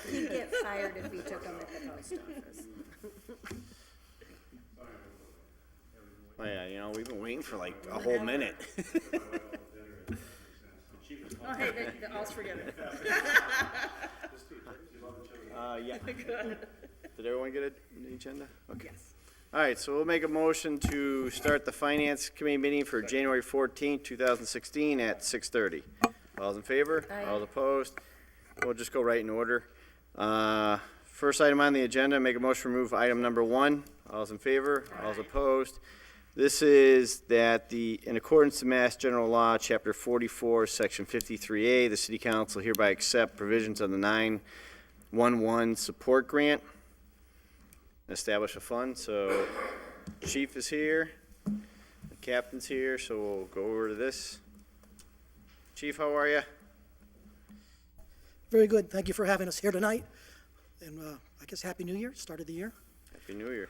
He'd get fired if he took them at the post office. Oh yeah, we've been waiting for like a whole minute. Oh, hey, all's forgiven. Yeah. Did everyone get an agenda? Okay. All right, so we'll make a motion to start the Finance Committee meeting for January 14th, 2016 at 6:30. All's in favor? Aye. All opposed? We'll just go right in order. First item on the agenda, make a motion to remove item number 1. All's in favor? All's opposed? This is that in accordance to Mass General Law, Chapter 44, Section 53A, the City Council hereby accept provisions of the 911 support grant. Establish a fund, so Chief is here, the Captain's here, so we'll go over to this. Chief, how are you? Very good. Thank you for having us here tonight. And I guess Happy New Year, start of the year. Happy New Year.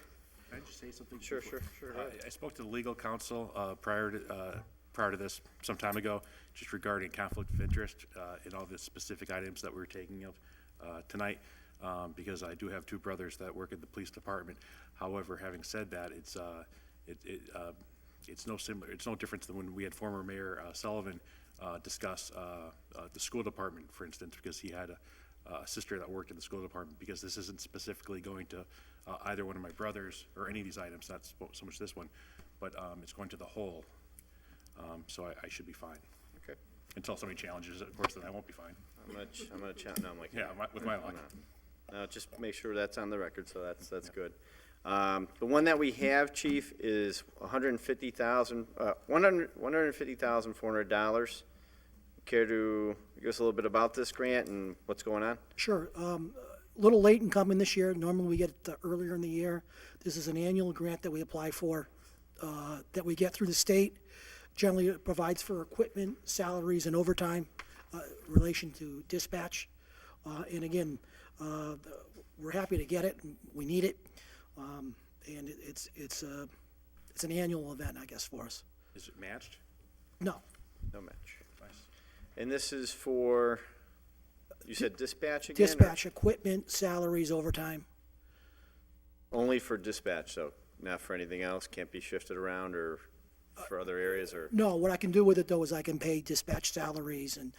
Can I just say something? Sure. I spoke to the legal counsel prior to this some time ago, just regarding conflict of interest in all the specific items that we're taking of tonight, because I do have 2 brothers that work at the police department. However, having said that, it's no difference than when we had former Mayor Sullivan discuss the school department, for instance, because he had a sister that worked in the school department, because this isn't specifically going to either one of my brothers or any of these items, not so much this one, but it's going to the whole. So I should be fine. Okay. Until somebody challenges it, of course, then I won't be fine. I'm gonna chat now, Mike. Yeah, with my luck. Just make sure that's on the record, so that's good. The one that we have, Chief, is $150,400. Care to give us a little bit about this grant and what's going on? Sure. A little late in coming this year. Normally we get it earlier in the year. This is an annual grant that we apply for, that we get through the state. Generally, it provides for equipment, salaries, and overtime relation to dispatch. And again, we're happy to get it. We need it. And it's an annual event, I guess, for us. Is it matched? No. No match. Nice. And this is for, you said dispatch again? or Dispatch, equipment, salaries, overtime. Only for dispatch, so not for anything else? Can't be shifted around or for other areas or? No, what I can do with it, though, is I can pay dispatch salaries and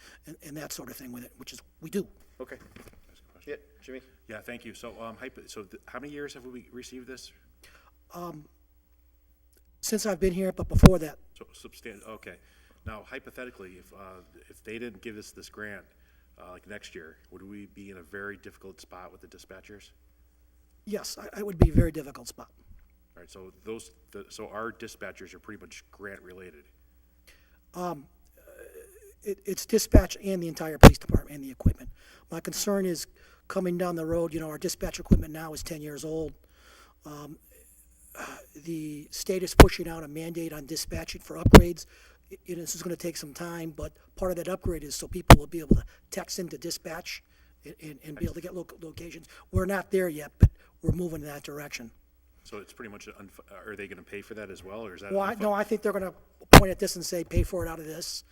that sort of thing with it, which is, we do. Okay. That's a good question. Yeah, Jimmy? Yeah, thank you. So, how many years have we received this? Since I've been here, but before that, So okay. Now, hypothetically, if they didn't give us this grant, like next year, would we be in a very difficult spot with the dispatchers? yes, I would be a very difficult spot. All right, so so our dispatchers are pretty much grant related. It's dispatch and the entire police department and the equipment. My concern is coming down the road, our dispatch equipment now is 10 years old. The state is pushing out a mandate on dispatching for upgrades. This is going to take some time, but part of that upgrade is so people will be able to text into dispatch and be able to get locations. We're not there yet, but we're moving in that direction. So it's pretty much, are they gonna pay for that as well, or is that? Well, no, I think they're going to point at this and say, pay for it out of this.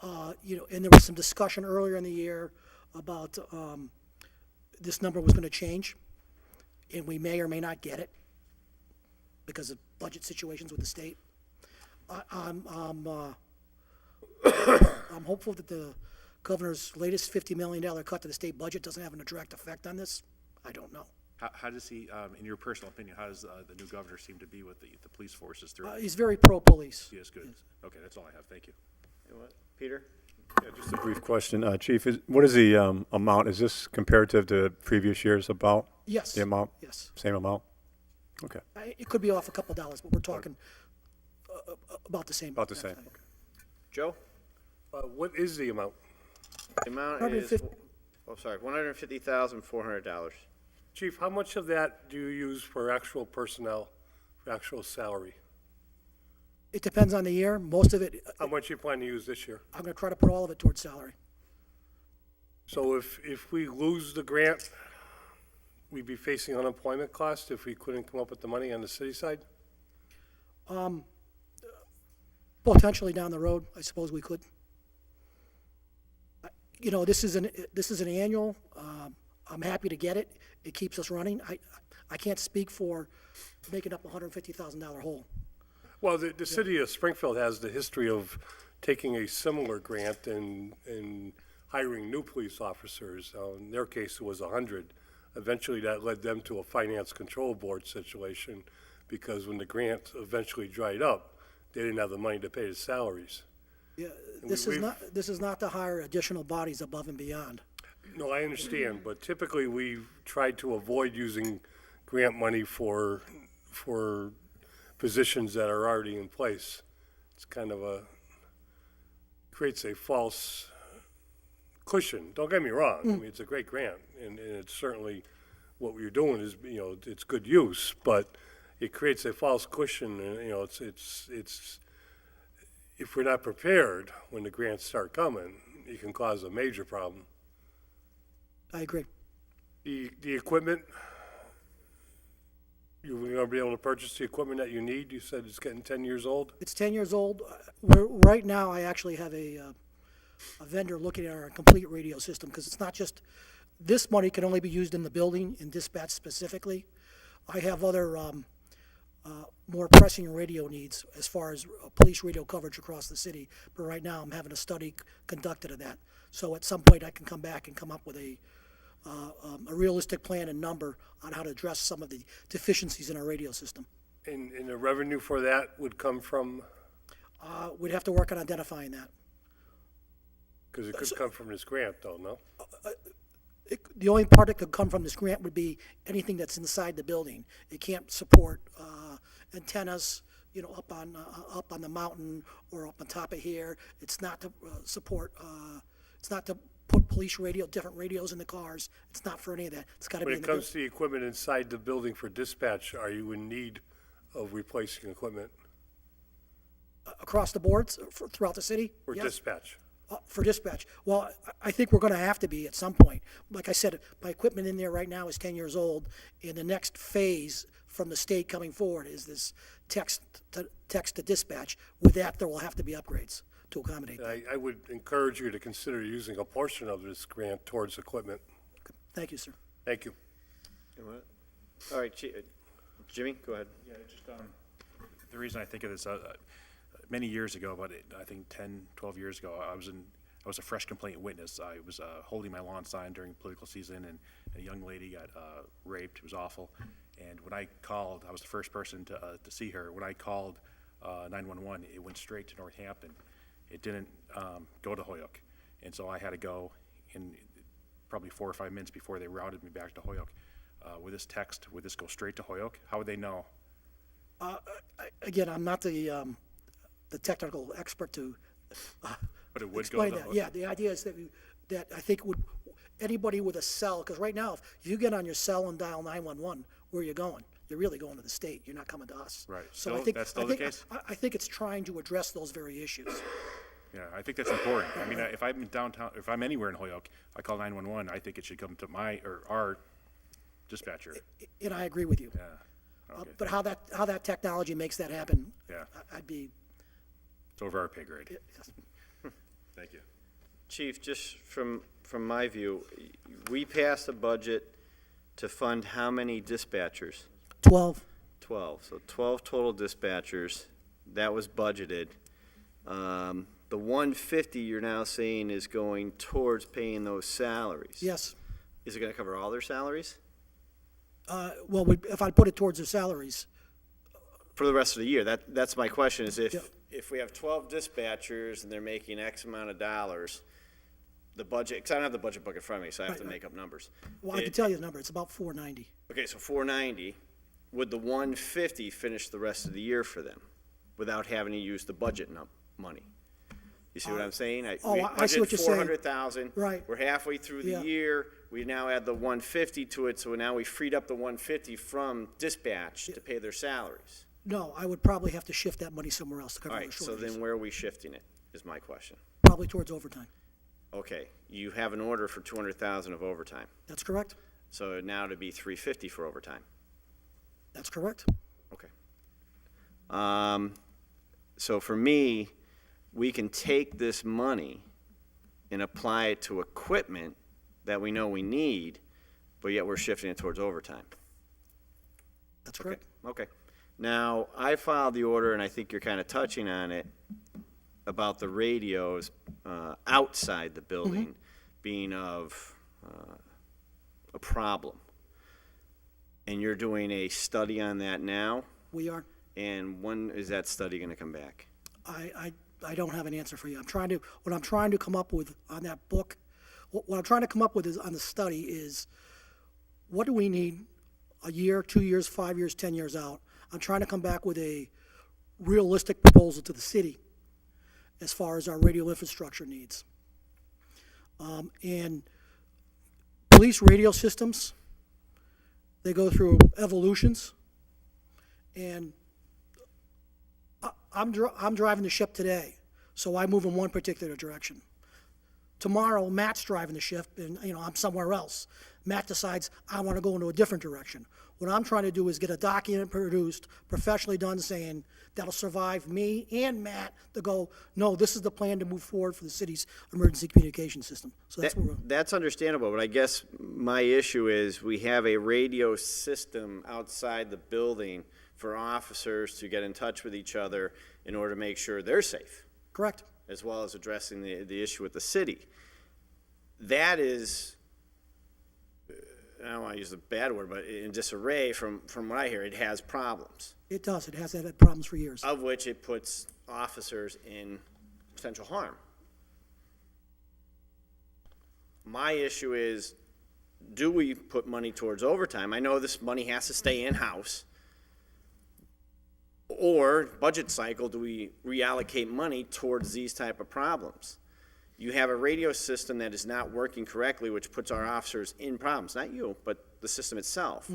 And there was some discussion earlier in the year about this number was going to change, and we may or may not get it because of budget situations with the state. I'm hopeful that the governor's latest $50 million cut to the state budget doesn't have a direct effect on this. I don't know. How does he, in your personal opinion, how does the new governor seem to be with the police forces through? He's very pro-police. He is good. Okay, that's all I have. Thank you. You know what? Peter? Yeah, just a brief question. Chief, what is the amount? Is this comparative to previous years about? Yes. The amount? Yes. Same amount? Okay. It could be off a couple dollars, but we're talking about the same. About the same. Joe? What is the amount? The amount is, 150 $150,400. Chief, how much of that do you use for actual personnel, for actual salary? It depends on the year. Most of it, How much you plan to use this year? I'm going to try to put all of it towards salary. So if we lose the grant, we'd be facing unemployment costs if we couldn't come up with the money on the city side? Potentially down the road, I suppose we could. you know, this is an annual, I'm happy to get it. It keeps us running. I can't speak for making up a $150,000 hole. Well, the city of Springfield has the history of taking a similar grant and hiring new police officers. In their case, it was 100. Eventually, that led them to a finance control board situation, because when the grant eventually dried up, they didn't have the money to pay the salaries. Yeah, this is not to hire additional bodies above and beyond. No, I understand, but typically we've tried to avoid using grant money for positions that are already in place. It's kind of creates a false cushion. Don't get me wrong, I mean, it's a great grant, and it's certainly, what we're doing is, you know, it's good use, but it creates a false cushion, and, you know, it's, if we're not prepared when the grants start coming, it can cause a major problem. I agree. The equipment, you're gonna be able to purchase the equipment that you need? You said it's getting 10 years old? It's 10 years old. Right now, I actually have a vendor looking at our complete radio system, because it's not just, this money can only be used in the building, in dispatch specifically. I have other more pressing radio needs as far as police radio coverage across the city, but right now I'm having a study conducted of that. So at some point, I can come back and come up with a realistic plan and number on how to address some of the deficiencies in our radio system. And the revenue for that would come from, We'd have to work on identifying that. because it could come from this grant though, no? The only part that could come from this grant would be anything that's inside the building. It can't support antennas, you know, up on the mountain or up on top of here. It's not to support, it's not to put police radio, different radios in the cars. It's not for any of that. It's gotta be When in it the comes to the equipment inside the building for dispatch, are you in need of replacing equipment across the boards throughout the city. for Yes. dispatch? For dispatch. Well, I think we're gonna have to be at some point. Like I said, my equipment in there right now is 10 years old, and the next phase from the state coming forward is this text to dispatch. With that, there will have to be upgrades to accommodate that. I would encourage you to consider using a portion of this grant towards equipment. Thank you, sir. Thank you. All right, Jimmy, go ahead. Yeah, just, the reason I think of this, many years ago, but I think 10, 12 years ago, I was a fresh complaint witness. I was holding my lawn sign during political season, and a young lady got raped. It was awful. And when I called, I was the first person to see her. When I called 911, it went straight to Northampton. It didn't go to Holyoke. And so I had to go in probably 4 or 5 minutes before they routed me back to Holyoke. With this text, would this go straight to Holyoke? How would they know? Again, I'm not the technical expert to But it would go explain to that. Holyoke? Yeah, the idea is that I think anybody with a cell, because right now, if you get on your cell and dial 911, where are you going? You're really going to the state. You're not coming to us. Right. So I Still- think that's still the case? I think it's trying to address those very issues. Yeah, I think that's important. I mean, if I'm in downtown, if I'm anywhere in Holyoke, I call 911, I think it should come to our dispatcher. And I agree with you. Yeah. Okay. But how that technology makes that happen, Yeah. I'd be, It's over our pay grade. yes. Thank you. Chief, just from my view, we passed a budget to fund how many dispatchers? 12. 12, so 12 total dispatchers, that was budgeted. The 150 you're now saying is going towards paying those salaries. Yes. Is it gonna cover all their salaries? Well, if I put it towards their salaries, For the rest of the year, that's my question, is Yeah. if we have 12 dispatchers and they're making X amount of dollars, the budget, because I don't have the budget book in front of me, so I have to make up numbers. well, I can tell you the number. It's about 490. Okay, so 490, would the 150 finish the rest of the year for them without having to use the budget money? You see what I'm saying? I see what you're saying. 400,000. Right. We're halfway through the Yeah. year, we now add the 150 to it, so now we freed up the 150 from dispatch to pay their salaries. No, I would probably have to shift that money somewhere else to cover All the right, so shortages. then where are we shifting it, is my question. Probably towards overtime. Okay, you have an order for 200,000 of overtime, That's correct? so now to be 350 for overtime. That's correct. Okay. So for me, we can take this money and apply it to equipment that we know we need, but yet we're shifting it towards overtime. That's correct. Okay. Now, I filed the order, and I think you're kind of touching on it, about the radios outside the building being of a problem. And you're doing a study on that now? We are. And when is that study going to come back? I don't have an answer for you. What I'm trying to come up with on that book, what I'm trying to come up with is on the study is, what do we need a year, 2 years, 5 years, 10 years out? I'm trying to come back with a realistic proposal to the city as far as our radio infrastructure needs. And police radio systems, they go through evolutions, and I'm driving the ship today, so I move in one particular direction. Tomorrow, Matt's driving the ship, and I'm somewhere else. Matt decides I want to go into a different direction. What I'm trying to do is get a document produced, professionally done, saying that'll survive me and Matt to go, no, this is the plan to move forward for the city's emergency communication system. So that's what we're. That's understandable, but I guess my issue is we have a radio system outside the building for officers to get in touch with each other in order to make sure they're safe, Correct. as well as addressing the issue with the city. That is, I don't want to use a bad word, but in disarray from what I hear, it has problems, It does. It has had problems for years. of which it puts officers in potential harm. My issue is, do we put money towards overtime? I know this money has to stay in-house. Or budget cycle, do we reallocate money towards these type of problems? You have a radio system that is not working correctly, which puts our officers in problems, not you, but the system itself.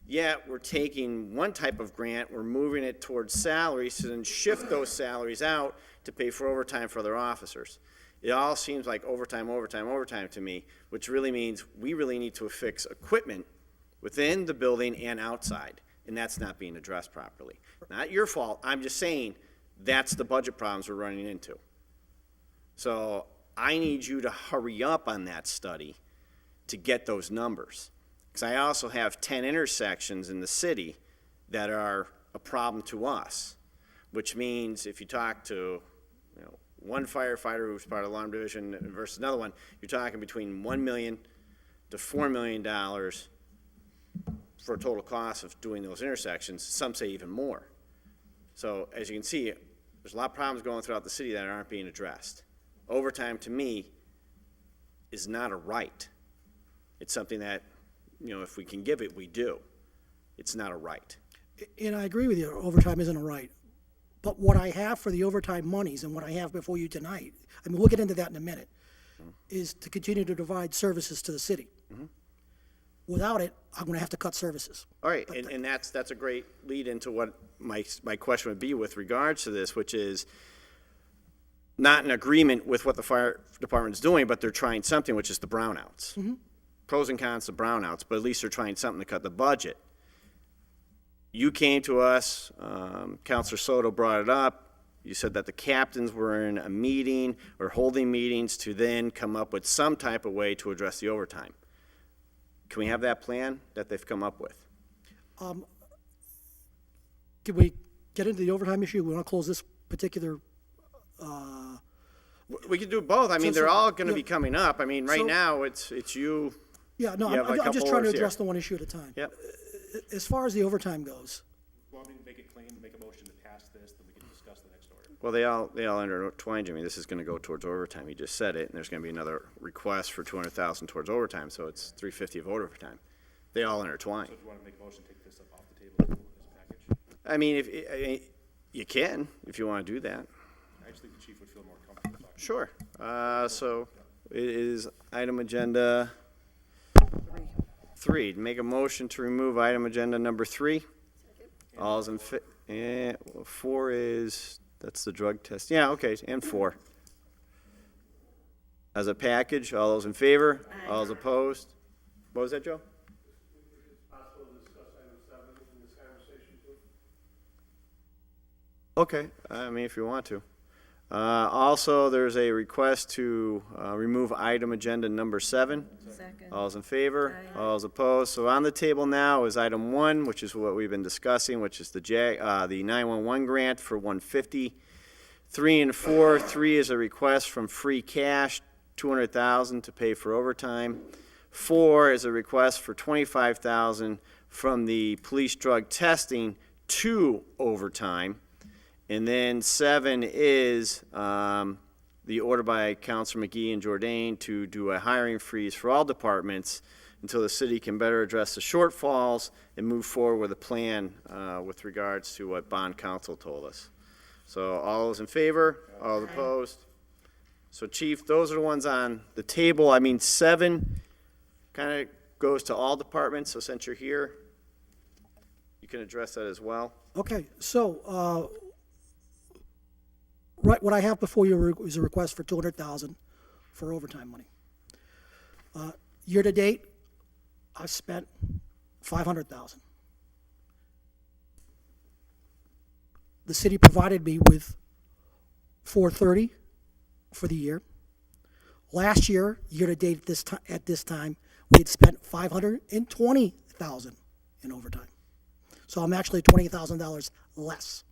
Yet, we're taking one type of grant, we're moving it towards salaries to then shift those salaries out to pay for overtime for other officers. It all seems like overtime, overtime, overtime to me, which really means we really need to fix equipment within the building and outside, and that's not being addressed properly. Not your fault, I'm just saying that's the budget problems we're running into. So I need you to hurry up on that study to get those numbers. Because I also have 10 intersections in the city that are a problem to us, which means if you talk to one firefighter who's part of the alarm division versus another one, you're talking between $1 million to $4 million for a total cost of doing those intersections. Some say even more. So as you can see, there's a lot of problems going throughout the city that aren't being addressed. Overtime, to me, is not a right. It's something that, if we can give it, we do. It's not a right. And I agree with you, overtime isn't a right. But what I have for the overtime monies and what I have before you tonight, we'll get into that in a minute, is to continue to provide services to the city. Without it, I'm going to have to cut services. All right, and that's a great lead into what my question would be with regards to this, which is not in agreement with what the fire department's doing, but they're trying something, which is the brownouts. Pros and cons of brownouts, but at least they're trying something to cut the budget. You came to us, Counselor Soto brought it up. You said that the captains were in a meeting or holding meetings to then come up with some type of way to address the overtime. Can we have that plan that they've come up with? Can we get into the overtime issue? We want to close this particular, We can do both. I mean, they're all going to be coming up. I mean, right So- now, it's you. yeah, no, You have a I'm just couple trying to hours here. address the one issue at a time. Yep. As far as the overtime goes, Want me to make it clean, make a motion to pass this, then we can discuss the next order. Well, they all intertwine, Jimmy. This is going to go towards overtime. You just said it, and there's going to be another request for $200,000 towards overtime, so it's $350 of overtime. They all intertwine. So if you want to make a motion, take this up off the table as a package. I mean, you can if you want to do that. I just think the chief would feel more comfortable talking. Sure. So it is item agenda 3. Make a motion to remove item agenda number 3. All's in 4 is, that's the drug test. Yeah, okay, and 4. As a package, all those in favor? All those opposed? What was that, Joe? Okay, I mean, if you want to. Also, there's a request to remove item agenda number 7. Second. All's in favor? Aye. All's opposed? So on the table now is item 1, which is what we've been discussing, which is the 911 grant for 150. 3 and 4, 3 is a request from free cash, 200,000 to pay for overtime. 4 is a request for 25,000 from the police drug testing to overtime. And then 7 is the order by Councilor McGee and Jordan to do a hiring freeze for all departments until the city can better address the shortfalls and move forward with a plan with regards to what bond counsel told us. So all those in favor? All opposed? So Chief, those are the ones on the table. I mean, 7 kind of goes to all departments, so since you're here, you can address that as well. Okay, so, right, what I have before you is a request for 200,000 for overtime money. Year-to-date, I've spent 500,000. The city provided me with 430 for the year. Last year, year-to-date at this time, we had spent 520,000 in overtime. So I'm actually $20,000 less.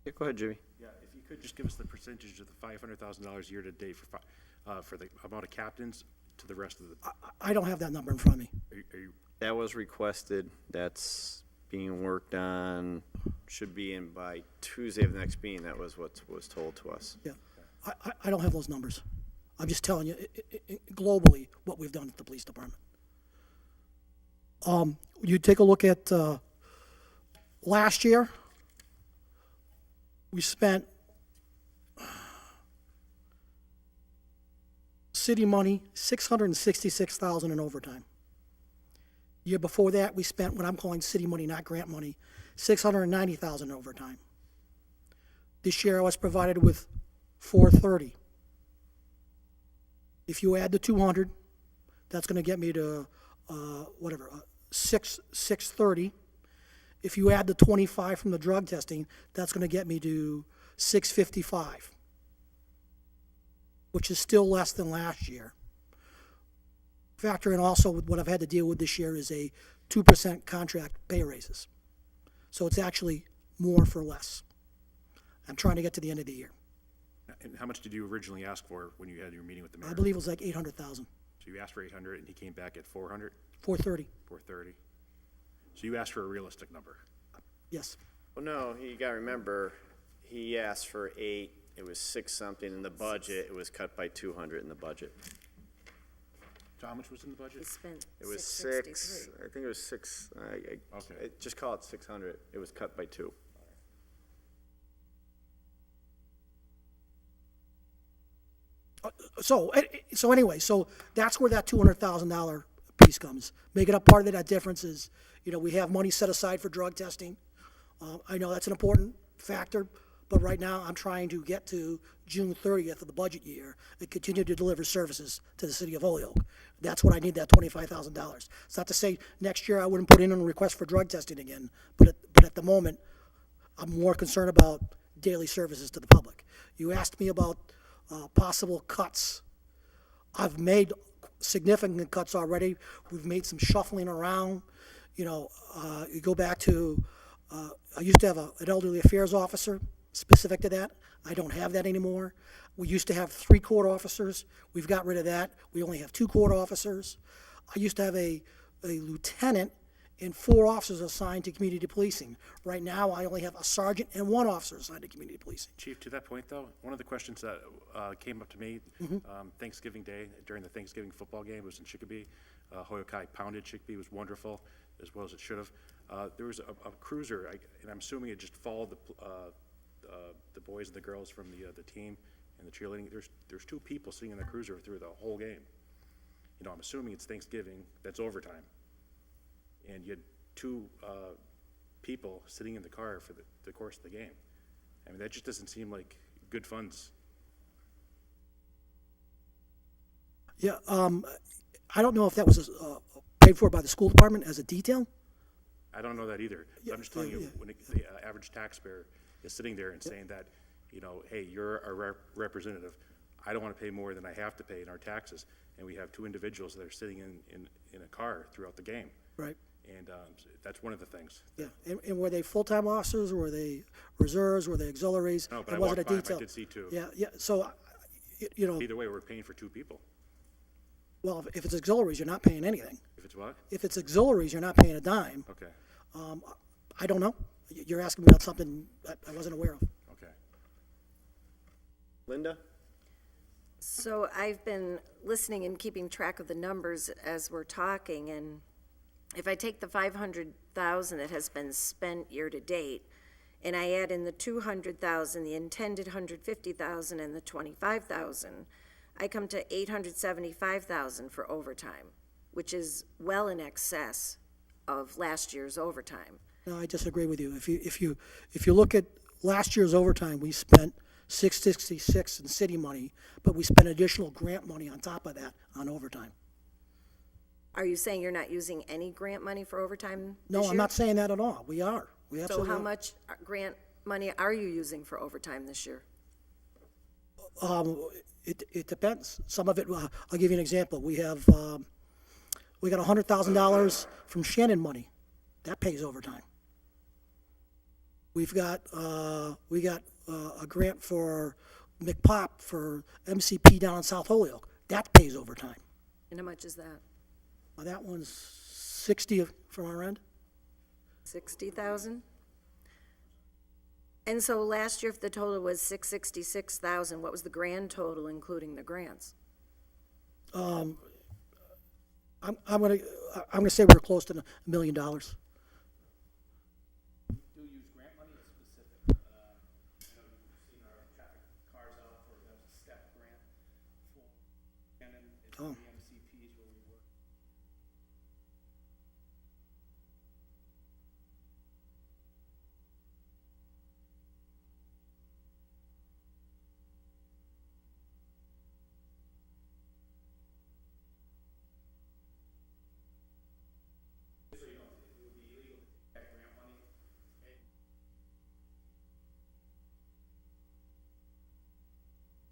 Yeah, go ahead, Jimmy. Yeah, if you could just give us the percentage of the $500,000 year-to-date for the amount of captains to the rest of the, I don't have that number in front of me. are you, That was requested. That's being worked on. Should be in by Tuesday of the next meeting. That was what was told to us. Yeah, I don't have those numbers. I'm just telling you, globally, what we've done at the police department. You take a look at, last year, we spent city money, 666,000 in overtime. Year before that, we spent what I'm calling city money, not grant money, 690,000 in overtime. This year I was provided with 430. If you add the 200, that's gonna get me to, 630. If you add the 25 from the drug testing, that's gonna get me to 655, which is still less than last year. Factor in also what I've had to deal with this year is a 2% contract pay raises. So it's actually more for less. I'm trying to get to the end of the year. and how much did you originally ask for when you had your meeting with the mayor? I believe it was like 800,000, So you asked for 800 and he came back at 400, 430, 430? So you asked for a realistic number. yes. Well, no, you gotta remember, he asked for 8, it was 6 something in the budget, it was cut by 200 in the budget. So how much was in the We budget? spent It was 663. 6, I think it was 6, Okay. just call it 600, it was cut by 2. So anyway, so that's where that $200,000 piece comes. Making up part of that difference is, we have money set aside for drug testing. I know that's an important factor, but right now I'm trying to get to June 30th of the budget year and continue to deliver services to the city of Holyoke. That's what I need that $25,000. It's not to say next year I wouldn't put in a request for drug testing again, but at the moment, I'm more concerned about daily services to the public. You asked me about possible cuts. I've made significant cuts already. We've made some shuffling around. You go back to, I used to have an elderly affairs officer specific to that. I don't have that anymore. We used to have 3 court officers. We've got rid of that. We only have 2 court officers. I used to have a lieutenant and 4 officers assigned to community policing. Right now, I only have a sergeant and 1 officer assigned to community policing. Chief, to that point, though, one of the questions that came up to me Thanksgiving Day, during the Thanksgiving football game, was in Chicopee. Holyoke High pounded Chicopee, was wonderful, as well as it should have. There was a cruiser, and I'm assuming it just followed the boys and the girls from the team and the cheerleading. There's 2 people sitting in the cruiser through the whole game. I'm assuming it's Thanksgiving, that's overtime. And you had 2 people sitting in the car for the course of the game. I mean, that just doesn't seem like good funds. Yeah, I don't know if that was paid for by the school department as a detail. I don't know that either. But I'm just telling you, when the average taxpayer is sitting there and saying that, you know, hey, you're a representative. I don't want to pay more than I have to pay in our taxes. And we have two individuals that are sitting in a car throughout the game. Right. And that's one of the things. Yeah, and were they full-time officers, were they reserves, were they auxiliaries? No, but And I was it walked a by 'em. I detail? did see two. Yeah, so, you know, Either way, we're paying for two people. well, if it's auxiliaries, you're not paying anything. If it's what? If it's auxiliaries, you're not paying a dime. Okay, I don't know. You're asking me about something that I wasn't aware of. okay. Linda? So I've been listening and keeping track of the numbers as we're talking, and if I take the 500,000 that has been spent year-to-date, and I add in the 200,000, the intended 150,000, and the 25,000, I come to 875,000 for overtime, which is well in excess of last year's overtime. No, I disagree with you. If you look at last year's overtime, we spent 666 in city money, but we spent additional grant money on top of that on overtime. Are you saying you're not using any grant money for overtime No, this I'm year? not saying that at all. We are. We So absolutely how are. much grant money are you using for overtime this year? It depends. Some of it, I'll give you an example. We got $100,000 from Shannon money. That pays overtime. We got a grant for McPop for MCP down in South Holyoke. That pays overtime. And how much is that? That one's 60 from our end. 60,000? And so last year, if the total was 666,000, what was the grand total, including the grants? I'm gonna say we're close to $1 million. do use grant money, it's specific. I know you've seen our traffic cars out for the STEP grant for Shannon, it's the MCPs where we work.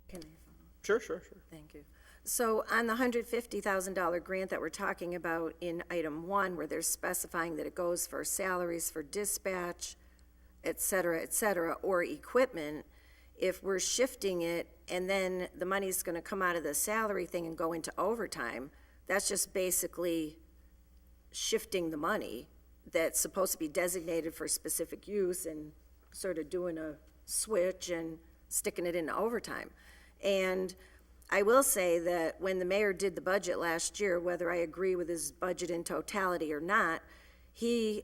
Can I? Sure. Thank you. So on the $150,000 grant that we're talking about in item 1, where they're specifying that it goes for salaries for dispatch, et cetera, or equipment, if we're shifting it and then the money's gonna come out of the salary thing and go into overtime, that's just basically shifting the money that's supposed to be designated for specific use and sort of doing a switch and sticking it into overtime. And I will say that when the mayor did the budget last year, whether I agree with his budget in totality or not, he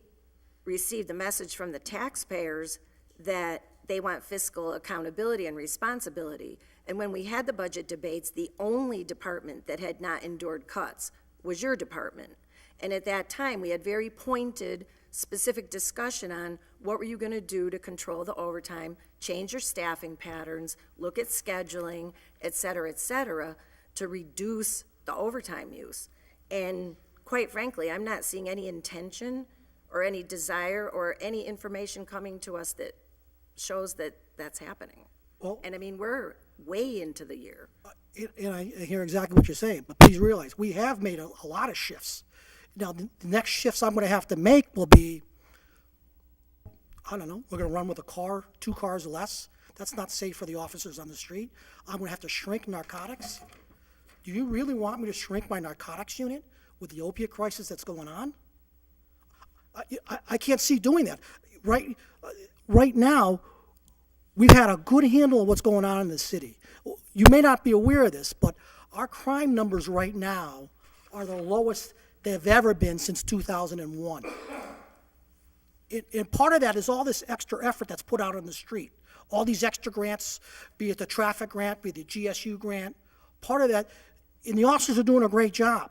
received the message from the taxpayers that they want fiscal accountability and responsibility. And when we had the budget debates, the only department that had not endured cuts was your department. And at that time, we had very pointed, specific discussion on what were you gonna do to control the overtime, change your staffing patterns, look at scheduling, et cetera, to reduce the overtime use. And quite frankly, I'm not seeing any intention or any desire or any information coming to us that shows that that's happening. Well- And I mean, we're way into the year. And I hear exactly what you're saying, but please realize, we have made a lot of shifts. Now, the next shifts I'm gonna have to make will be, I don't know, we're gonna run with a car, 2 cars less. That's not safe for the officers on the street. I'm gonna have to shrink narcotics. Do you really want me to shrink my narcotics unit with the opiate crisis that's going on? I can't see doing that. Right now, we've had a good handle of what's going on in the city. You may not be aware of this, but our crime numbers right now are the lowest they've ever been since 2001. And part of that is all this extra effort that's put out on the street. All these extra grants, be it the traffic grant, be it the GSU grant, part of that, and the officers are doing a great job.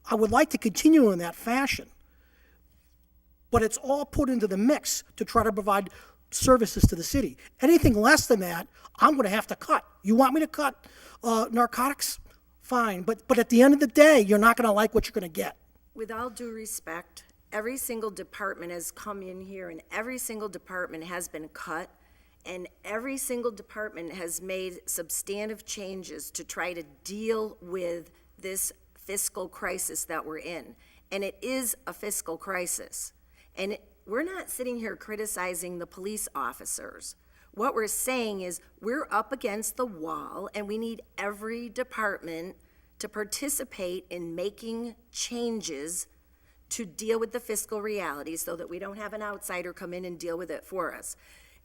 I would like to continue in that fashion. But it's all put into the mix to try to provide services to the city. Anything less than that, I'm gonna have to cut. You want me to cut narcotics? Fine, but at the end of the day, you're not gonna like what you're gonna get. With all due respect, every single department has come in here and every single department has been cut, And every single department has made substantive changes to try to deal with this fiscal crisis that we're in. And it is a fiscal crisis. And we're not sitting here criticizing the police officers. What we're saying is we're up against the wall and we need every department to participate in making changes to deal with the fiscal reality so that we don't have an outsider come in and deal with it for us.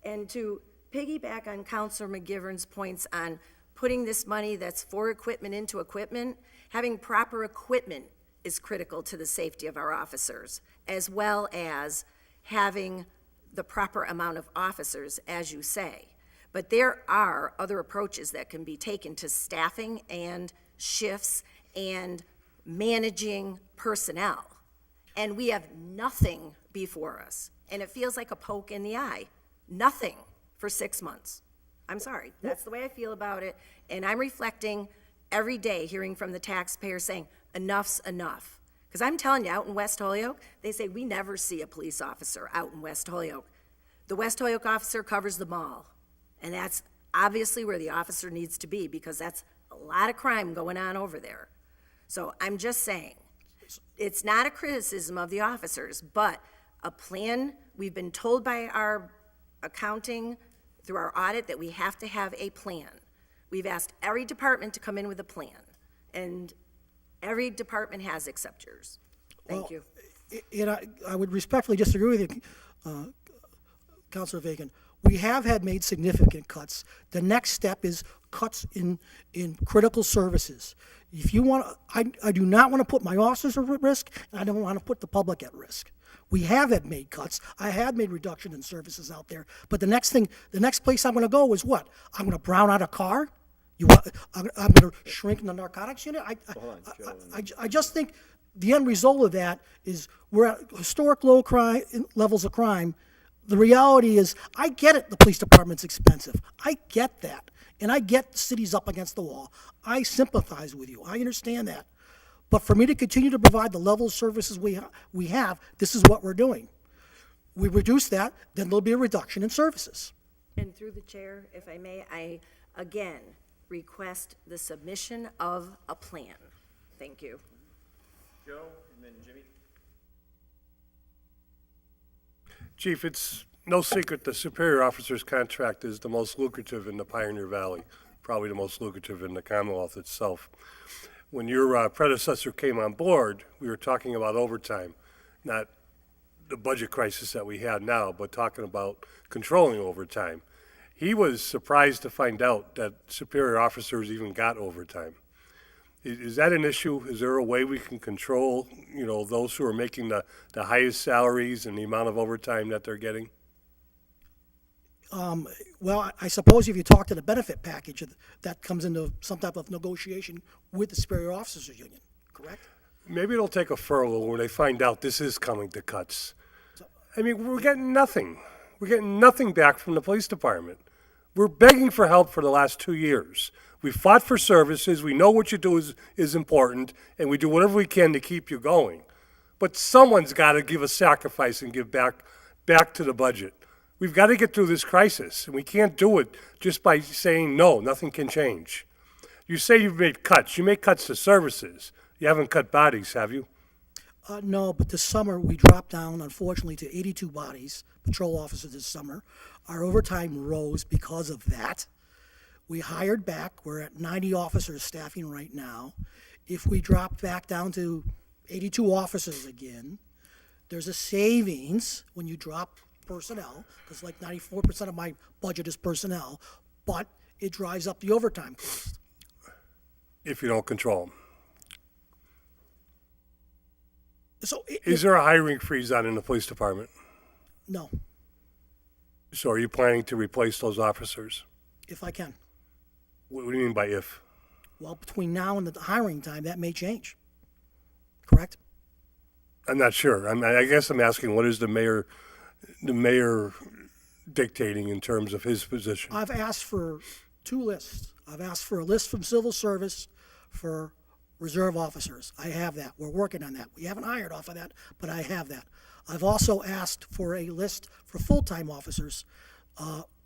And to piggyback on Counselor McGivern's points on putting this money that's for equipment into equipment, having proper equipment is critical to the safety of our officers, as well as having the proper amount of officers, as you say. But there are other approaches that can be taken to staffing and shifts and managing personnel. And we have nothing before us. And it feels like a poke in the eye. Nothing for 6 months. I'm sorry. That's the way I feel about it. And I'm reflecting every day, hearing from the taxpayers saying, enough's enough. Because I'm telling you, out in West Holyoke, they say we never see a police officer out in West Holyoke. The West Holyoke officer covers the mall. And that's obviously where the officer needs to be, because that's a lot of crime going on over there. So I'm just saying, it's not a criticism of the officers, but a plan, we've been told by our accounting through our audit that we have to have a plan. We've asked every department to come in with a plan, and every department has except yours. Thank you. And I would respectfully disagree with you, Councilor Vacan. We have made significant cuts. The next step is cuts in critical services. If you want, I do not want to put my officers at risk, and I don't want to put the public at risk. We have made cuts. I have made reduction in services out there. But the next place I'm going to go is what? I'm going to brown out a car? I'm going to shrink in the narcotics unit? I just think the end result of that is we're at historic low crime levels of crime. The reality is, I get it, the police department's expensive. I get that. And I get the city's up against the wall. I sympathize with you. I understand that. But for me to continue to provide the level of services we have, this is what we're doing. We reduce that, then there'll be a reduction in services. And through the chair, if I may, I again request the submission of a plan. Thank you. Joe, and then Jimmy. Chief, it's no secret the superior officer's contract is the most lucrative in the Pioneer Valley, probably the most lucrative in the Commonwealth itself. When your predecessor came on board, we were talking about overtime, not the budget crisis that we have now, but talking about controlling overtime. He was surprised to find out that superior officers even got overtime. Is that an issue? Is there a way we can control, those who are making the highest salaries and the amount of overtime that they're getting? Well, I suppose if you talk to the benefit package, that comes into some type of negotiation with the Superior Officers Union, correct? Maybe it'll take a furlough when they find out this is coming to cuts. I mean, we're getting nothing. We're getting nothing back from the police department. We're begging for help for the last 2 years. We fought for services. We know what you do is important, and we do whatever we can to keep you going. But someone's got to give a sacrifice and give back to the budget. We've got to get through this crisis, and we can't do it just by saying, no, nothing can change. You say you've made cuts. You make cuts to services. You haven't cut bodies, have you? No, but this summer we dropped down, unfortunately, to 82 bodies, patrol officers this summer. Our overtime rose because of that. We hired back. We're at 90 officers staffing right now. If we drop back down to 82 officers again, there's a savings when you drop personnel, because like 94% of my budget is personnel, but it drives up the overtime cost. If you don't control them. So Is there a hiring freeze on in the police department? No, So are you planning to replace those officers? if I can. What do you mean by if? Well, between now and the hiring time, that may change. Correct? I'm not sure. I guess I'm asking, what is the mayor dictating in terms of his position? I've asked for 2 lists. I've asked for a list from civil service for reserve officers. I have that. We're working on that. We haven't hired off of that, but I have that. I've also asked for a list for full-time officers.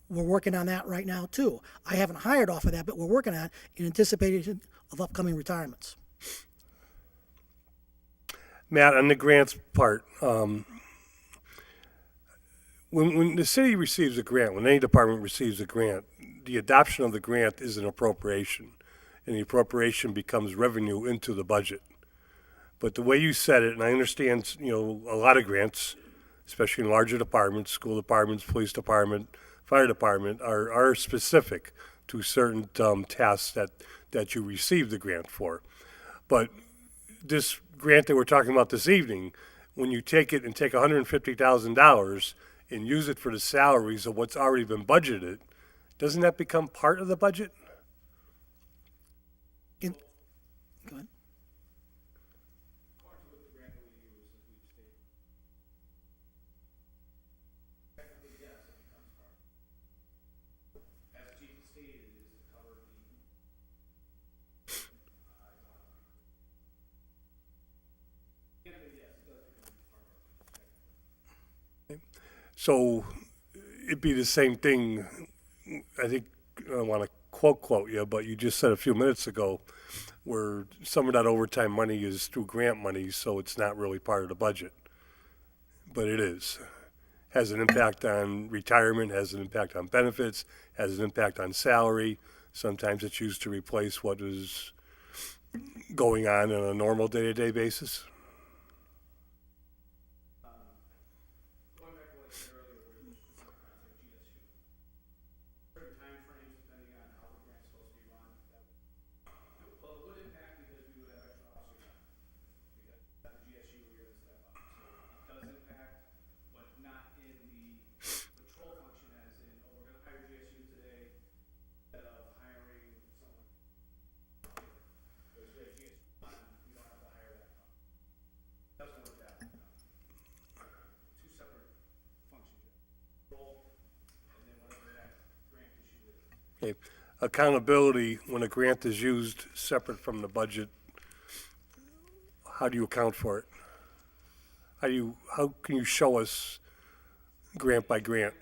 we're working on that right now too. I haven't hired off of that, but we're working on it in anticipation of upcoming retirements. Matt, on the grants part, when the city receives a grant, when any department receives a grant, the adoption of the grant is an appropriation, and the appropriation becomes revenue into the budget. But the way you said it, and I understand, a lot of grants, especially in larger departments, school departments, police department, fire department, are specific to certain tasks that you receive the grant for. But this grant that we're talking about this evening, when you take it and take $150,000 and use it for the salaries of what's already been budgeted, doesn't that become part of the budget? Go ahead. So it'd be the same thing, I think, I don't want to quote you, but you just said a few minutes ago, where some of that overtime money is through grant money, so it's not really part of the budget. But it is. Has an impact on retirement, has an impact on benefits, has an impact on salary. Sometimes it's used to replace what is going on a normal day-to-day basis. Okay. Accountability, when a grant is used separate from the budget, how do you account for it? How can you show us grant by grant?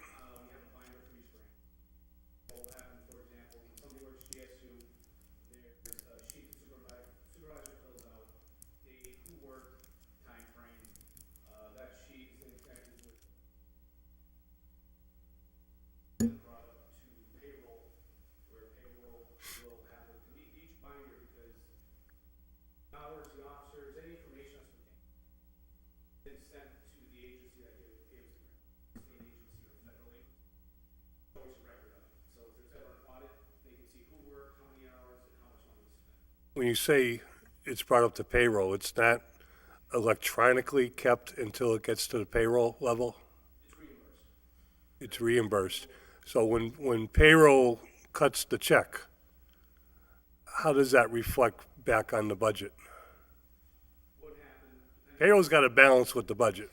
When you say it's brought up to payroll, it's not electronically kept until it gets to the payroll level? It's reimbursed. So when payroll cuts the check, how does that reflect back on the budget? Payroll's got to balance with the budget.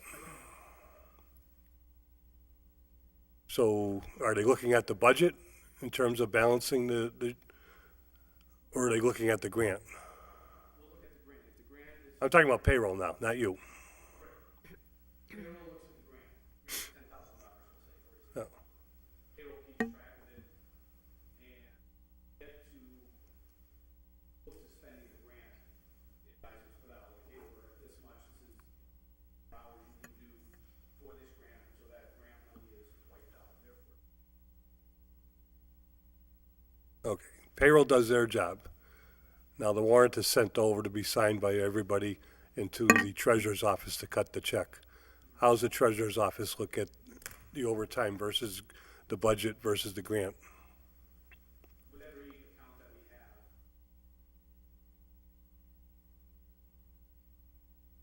So are they looking at the budget in terms of balancing or are they looking at the grant? I'm talking about payroll now, not you. Oh. Okay, payroll does their job. Now the warrant is sent over to be signed by everybody into the treasurer's office to cut the check. How's the treasurer's office look at the overtime versus the budget versus the grant? With every account that we have,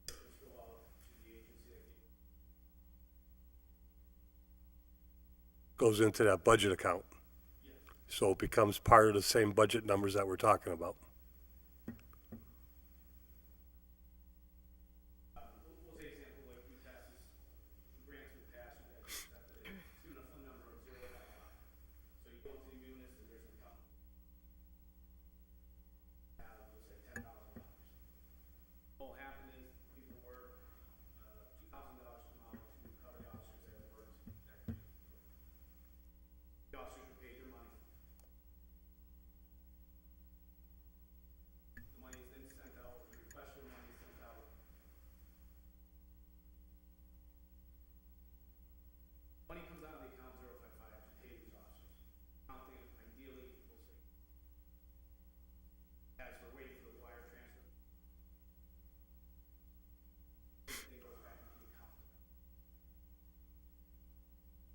just go out to the agency that Goes into that budget account. So it becomes part of the same budget numbers that we're talking about. we'll say example, like we pass this, grants we pass, we have a number of zero. So you go to the munis and there's an account. We'll say $10,000. What will happen is people work, $2,000 come out to cover the officers that have worked that grant. The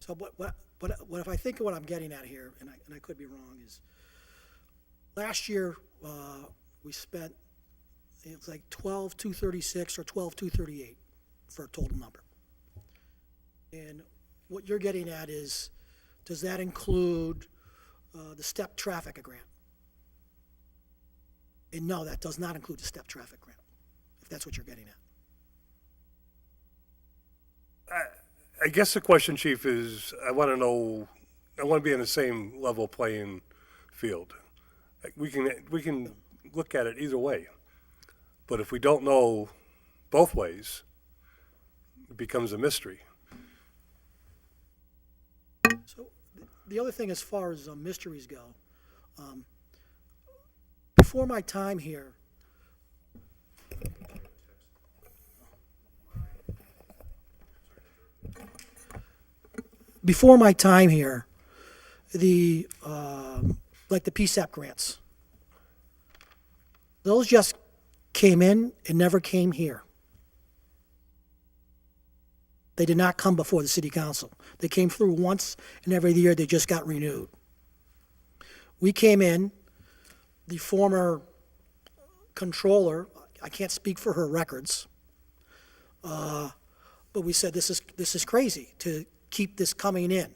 So what if I think of what I'm getting at here, and I could be wrong, is last year, we spent, it was like 12,236 or 12,238 for a total number. And what you're getting at is, does that include the step traffic grant? And no, that does not include the step traffic grant, if that's what you're getting at. I guess the question, Chief, is I want to know, I want to be in the same level playing field. Like, we can look at it either way, but if we don't know both ways, it becomes a mystery. So the other thing, as far as mysteries go, before my time here, the like the PSAP grants, those just came in and never came here. They did not come before the city council. They came through once, and every year they just got renewed. We came in, the former controller, I can't speak for her records, but we said this is crazy to keep this coming in.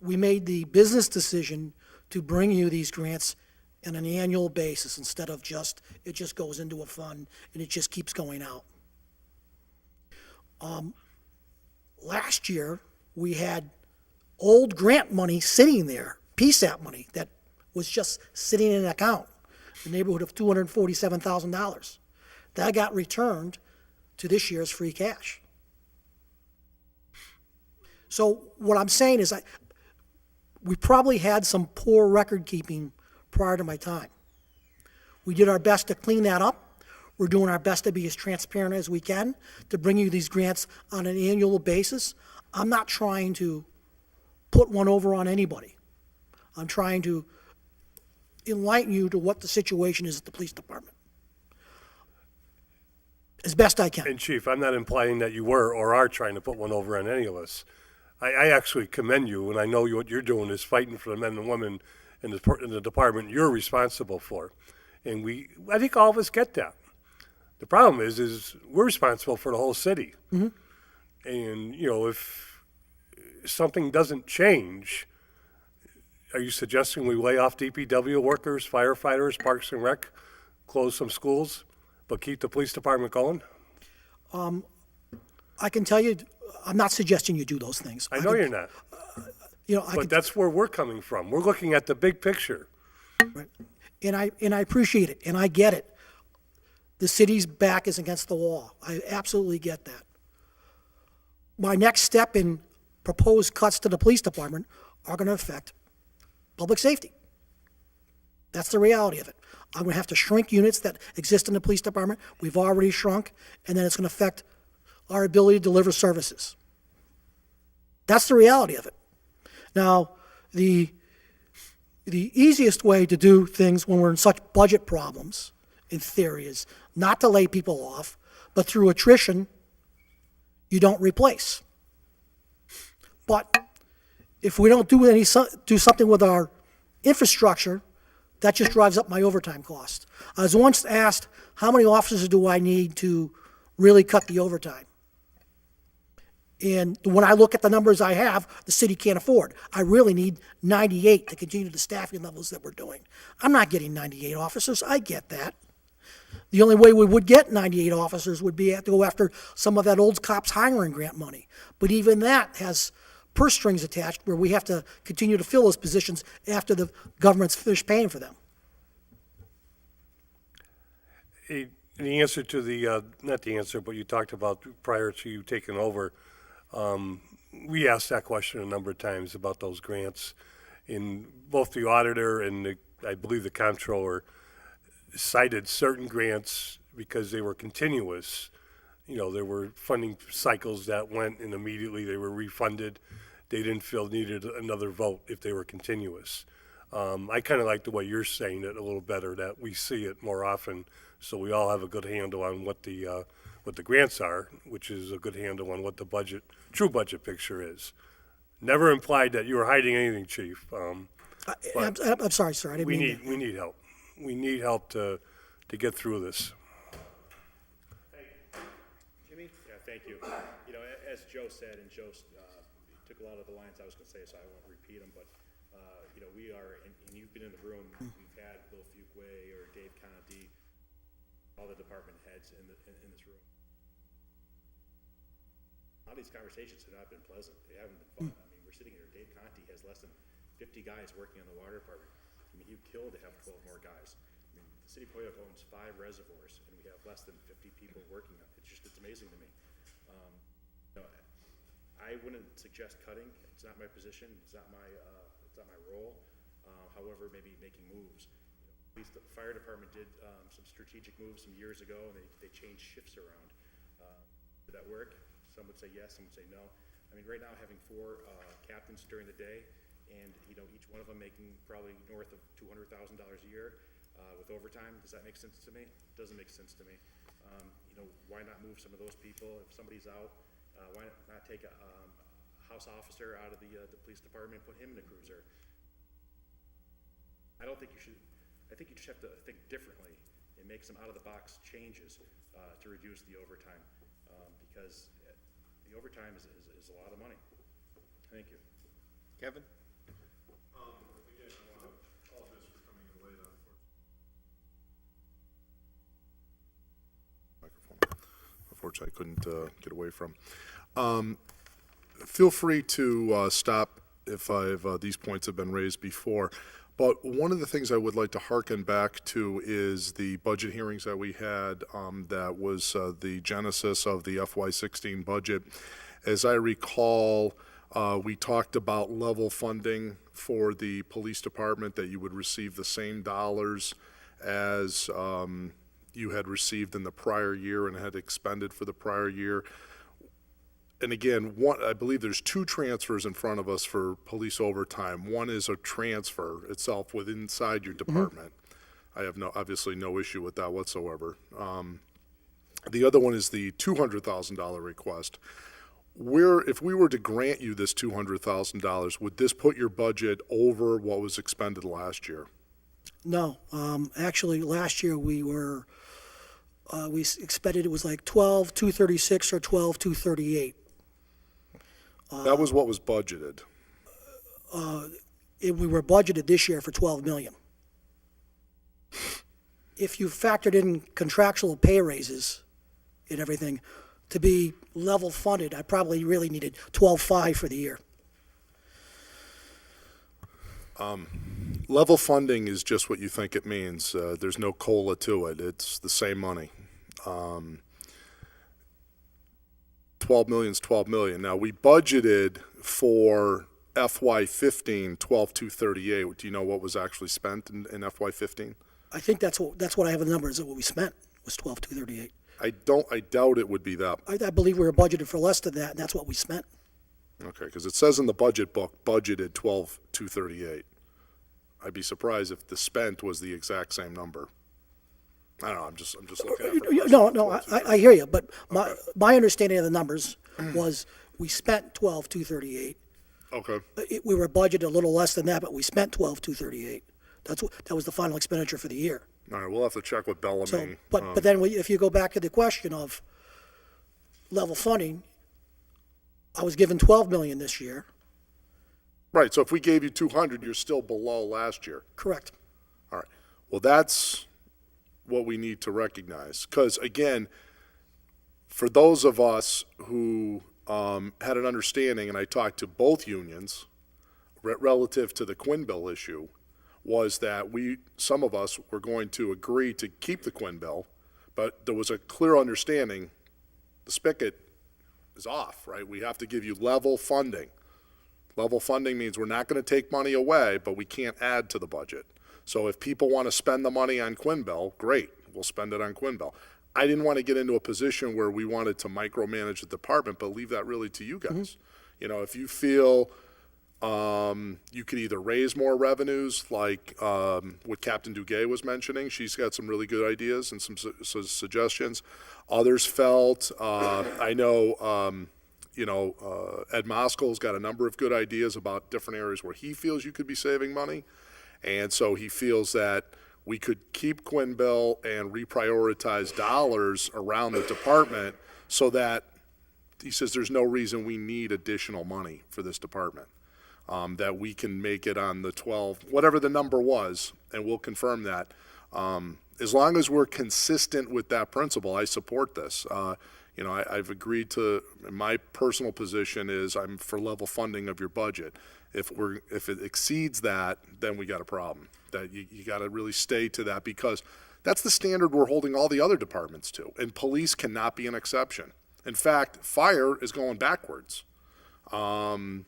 We made the business decision to bring you these grants on an annual basis instead of it just goes into a fund and it just keeps going out. Last year, we had old grant money sitting there, PSAP money, that was just sitting in an account, in the neighborhood of $247,000. That got returned to this year's free cash. So what I'm saying is we probably had some poor record keeping prior to my time. We did our best to clean that up. We're doing our best to be as transparent as we can to bring you these grants on an annual basis. I'm not trying to put one over on anybody. I'm trying to enlighten you to what the situation is at the police department, as best I can. And Chief, I'm not implying that you were or are trying to put one over on any of us. I actually commend you, and I know what you're doing is fighting for the men and women in the department you're responsible for. And I think all of us get that. The problem is we're responsible for the whole city. Mm-hmm. And, if something doesn't change, are you suggesting we lay off DPW workers, firefighters, Parks and Rec, close some schools, but keep the police department going? I can tell you, I'm not suggesting you do those things. I know you're not. But that's where we're coming from. We're looking at the big picture. Right. And I appreciate it, and I get it. The city's back is against the wall. I absolutely get that. My next step in proposed cuts to the police department are going to affect public safety. That's the reality of it. I'm going to have to shrink units that exist in the police department. We've already shrunk, and then it's going to affect our ability to deliver services. That's the reality of it. Now, the easiest way to do things when we're in such budget problems, in theory, is not to lay people off, but through attrition, you don't replace. But if we don't do something with our infrastructure, that just drives up my overtime cost. I was once asked, how many officers do I need to really cut the overtime? And when I look at the numbers I have, the city can't afford. I really need 98 to continue the staffing levels that we're doing. I'm not getting 98 officers. I get that. The only way we would get 98 officers would be to go after some of that old cops hiring grant money. But even that has purse strings attached where we have to continue to fill those positions after the government's finished paying for them. The answer to not the answer, but you talked about prior to you taking over, we asked that question a number of times about those grants. In both the auditor and I believe the comptroller cited certain grants because they were continuous. There were funding cycles that went and immediately they were refunded. They didn't feel needed another vote if they were continuous. I kind of like the way you're saying it a little better, that we see it more often, so we all have a good handle on what the grants are, which is a good handle on what the true budget picture is. Never implied that you were hiding anything, Chief. I'm sorry, sir, I didn't We mean to. need help. We need help to get through this. Jimmy? Yeah, thank you. You know, as Joe said, and Joe took a lot of the lines I was going to say, so I won't repeat them, but, you know, we are, and you've been in the room, we've had Bill Fuquay or Dave Conti, all the department heads in this room. A lot of these conversations have not been pleasant. They haven't been fun. I mean, we're sitting here, Dave Conti has less than 50 guys working on the water department. I mean, he'd kill to have 12 more guys. I mean, the city of Holyoke owns 5 reservoirs, and we have less than 50 people working on it. It's amazing to me. You know, I wouldn't suggest cutting. It's not my position. It's not my role. However, maybe making moves. You know, the fire department did some strategic moves some years ago, and they changed shifts around. Did that work? Some would say yes, some would say no. I mean, right now, having 4 captains during the day, and, you know, each one of them making probably north of $200,000 a year with overtime, does that make sense to me? It doesn't make sense to me. You know, why not move some of those people? If somebody's out, why not take a house officer out of the police department, put him in a cruiser? I don't think you should. I think you just have to think differently and make some out-of-the-box changes to reduce the overtime, because the overtime is a lot of money. Thank you. Kevin? Again, I want to apologize for coming in late. Unfortunately, I couldn't get away from. Feel free to stop if these points have been raised before. But one of the things I would like to hearken back to is the budget hearings that we had. That was the genesis of the FY16 budget. As I recall, we talked about level funding for the police department, that you would receive the same dollars as you had received in the prior year and had expended for the prior year. And again, I believe there's 2 transfers in front of us for police overtime. One is a transfer itself within inside your department. I have obviously no issue with that whatsoever. The other one is the $200,000 request. If we were to grant you this $200,000, would this put your budget over what was expended last year? No, actually, last year we expended, it was like 12,236 or 12,238. That was what was budgeted. We were budgeted this year for 12 million. If you factored in contractual pay raises and everything, to be level funded, I probably really needed 12.5 for the year. Level funding is just what you think it means. There's no COLA to it. It's the same money. 12 million is 12 million. Now, we budgeted for FY15 12,238. Do you know what was actually spent in FY15? I think that's what I have in the numbers, that what we spent was 12,238. I doubt it would be that. I believe we were budgeted for less than that, and that's what we spent. Okay, because it says in the budget book, budgeted 12,238. I'd be surprised if the spent was the exact same number. I don't know, I'm just looking at it. No, I hear you, but my understanding of the numbers was we spent 12,238. Okay, We were budgeted a little less than that, but we spent 12,238. That was the final expenditure for the year. all right, we'll have to check with Bellamy. So, but then if you go back to the question of level funding, I was given 12 million this year. Right, so if we gave you 200, you're still below last year. Correct. All right, well, that's what we need to recognize. Because again, for those of us who had an understanding, and I talked to both unions relative to the Quinn bill issue, was that some of us were going to agree to keep the Quinn bill, but there was a clear understanding the spigot is off, right? We have to give you level funding. Level funding means we're not going to take money away, but we can't add to the budget. So if people want to spend the money on Quinn bill, great, we'll spend it on Quinn bill. I didn't want to get into a position where we wanted to micromanage the department, but leave that really to you guys. You know, if you feel you could either raise more revenues, like what Captain Duguay was mentioning. She's got some really good ideas and some suggestions. Others felt, I know Ed Moskow's got a number of good ideas about different areas where he feels you could be saving money. And so he feels that we could keep Quinn Bill and reprioritize dollars around the department so that he says there's no reason we need additional money for this department. That we can make it on the 12, whatever the number was, and we'll confirm that. As long as we're consistent with that principle, I support this. I've agreed to, my personal position is I'm for level funding of your budget. If it exceeds that, then we got a problem. That you got to really stay to that, because that's the standard we're holding all the other departments to, and police cannot be an exception. In fact, fire is going backwards. And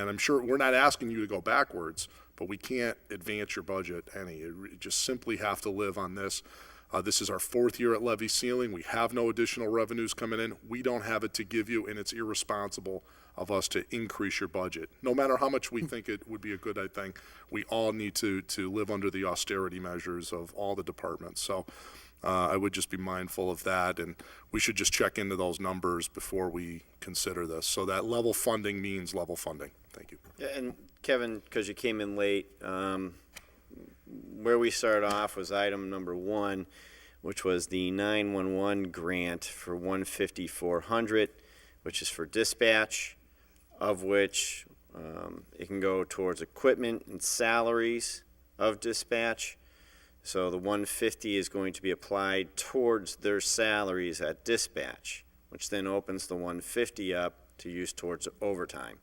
I'm sure we're not asking you to go backwards, but we can't advance your budget any. You just simply have to live on this. This is our 4th year at levy ceiling. We have no additional revenues coming in. We don't have it to give you, and it's irresponsible of us to increase your budget. No matter how much we think it would be a good thing, we all need to live under the austerity measures of all the departments. So I would just be mindful of that, and we should just check into those numbers before we consider this. So that level funding means level funding. Thank you. Yeah, and Kevin, because you came in late, where we started off was item number 1, which was the 911 grant for $150,400, which is for dispatch, of which it can go towards equipment and salaries of dispatch. So the 150 is going to be applied towards their salaries at dispatch, which then opens the 150 up to use towards overtime.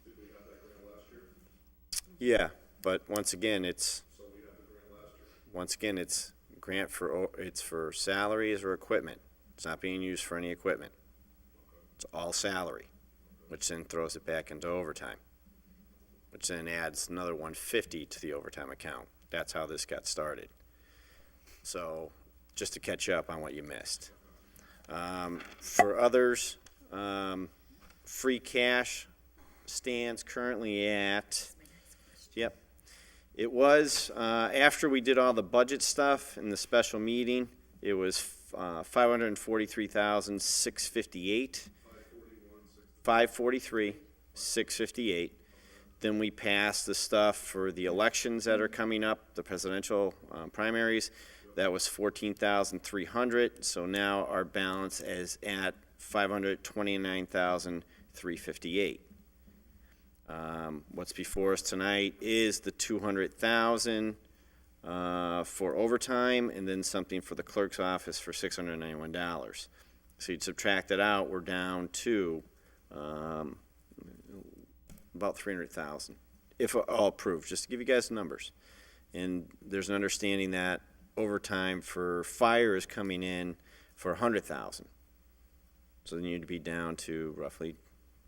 Did we have that grant last year? Yeah, but once again, it's grant for salaries or equipment. It's not being used for any equipment. It's all salary, which then throws it back into overtime, which then adds another 150 to the overtime account. That's how this got started. So just to catch up on what you missed. For others, free cash stands currently at, yep. It was, after we did all the budget stuff in the special meeting, it was $543,658. 543,658. Then we passed the stuff for the elections that are coming up, the presidential primaries. That was $14,300. So now our balance is at $529,358. What's before us tonight is the $200,000 for overtime, and then something for the clerk's office for $691. So you'd subtract that out, we're down to about $300,000, if all approved, just to give you guys the numbers. And there's an understanding that overtime for fire is coming in for $100,000. So then you'd be down to roughly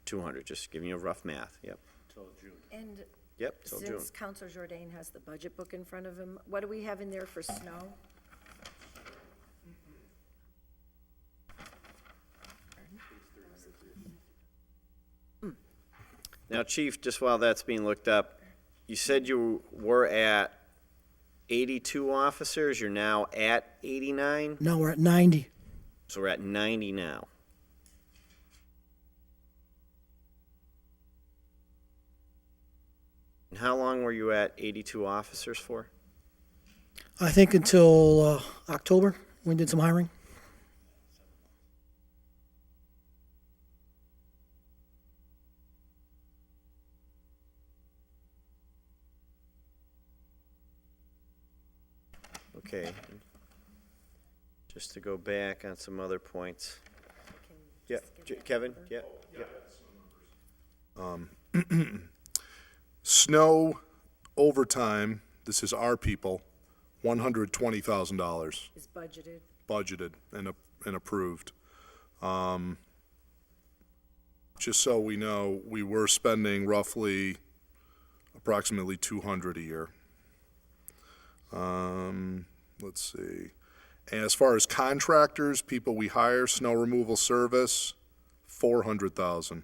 200, just giving you a rough math, yep. Till June. And Yep, till June. since Counselor Jordan has the budget book in front of him, what do we have in there for snow? Now, Chief, just while that's being looked up, you said you were at 82 officers, you're now at 89? No, we're at 90. So we're at 90 now. And how long were you at 82 officers for? I think until October, we did some hiring. Okay. Just to go back on some other points. Yeah, Kevin, yeah. Snow overtime, this is our people, $120,000 Is budgeted? budgeted and approved. Just so we know, we were spending roughly approximately 200 a year. Let's see. And as far as contractors, people we hire, snow removal service, 400,000.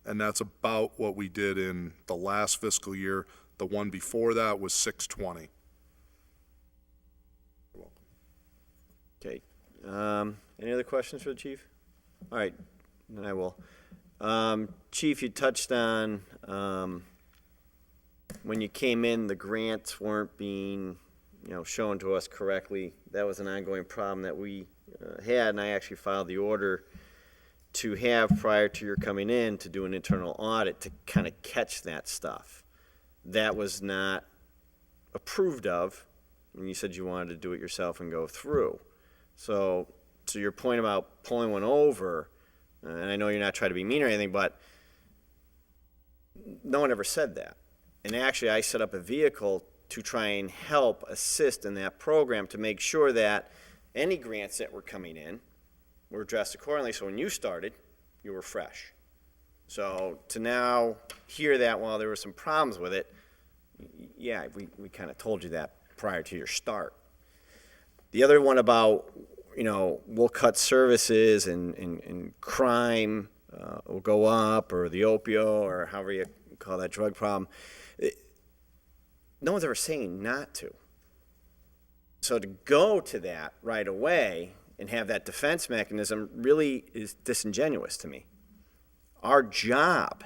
And that's about what we did in the last fiscal year. The one before that was 620. Okay. Any other questions for the chief? All right, then I will. Chief, you touched on, when you came in, the grants weren't being, shown to us correctly. That was an ongoing problem that we had, and I actually filed the order to have prior to your coming in to do an internal audit to kind of catch that stuff. That was not approved of, and you said you wanted to do it yourself and go through. So, to your point about pulling one over, and I know you're not trying to be mean or anything, but no one ever said that. And actually, I set up a vehicle to try and help assist in that program to make sure that any grants that were coming in were addressed accordingly. So when you started, you were fresh. So to now hear that while there were some problems with it, yeah, we kind of told you that prior to your start. The other one about, we'll cut services and crime will go up, or the opioid, or however you call that drug problem. No one's ever saying not to. So to go to that right away and have that defense mechanism really is disingenuous to me. Our job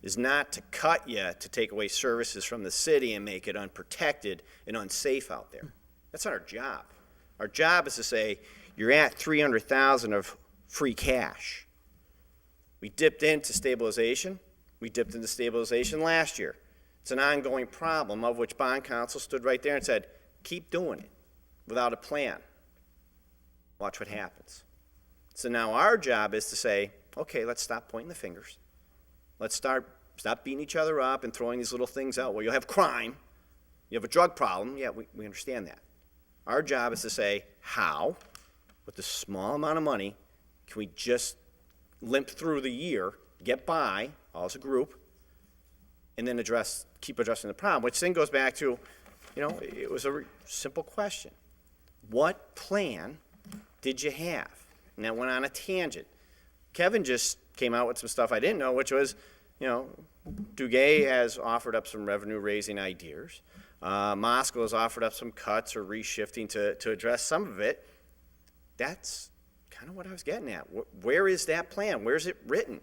is not to cut you to take away services from the city and make it unprotected and unsafe out there. That's not our job. Our job is to say, you're at $300,000 of free cash. We dipped into stabilization. We dipped into stabilization last year. It's an ongoing problem of which bond counsel stood right there and said, keep doing it without a plan. Watch what happens. So now our job is to say, okay, let's stop pointing the fingers. Let's stop beating each other up and throwing these little things out. Well, you'll have crime. You have a drug problem. Yeah, we understand that. Our job is to say, how, with this small amount of money, can we just limp through the year, get by, all as a group, and then keep addressing the problem, which then goes back to, it was a simple question. What plan did you have? And that went on a tangent. Kevin just came out with some stuff I didn't know, which was, Duguay has offered up some revenue-raising ideas. Moscow has offered up some cuts or reshifting to address some of it. That's kind of what I was getting at. Where is that plan? Where's it written?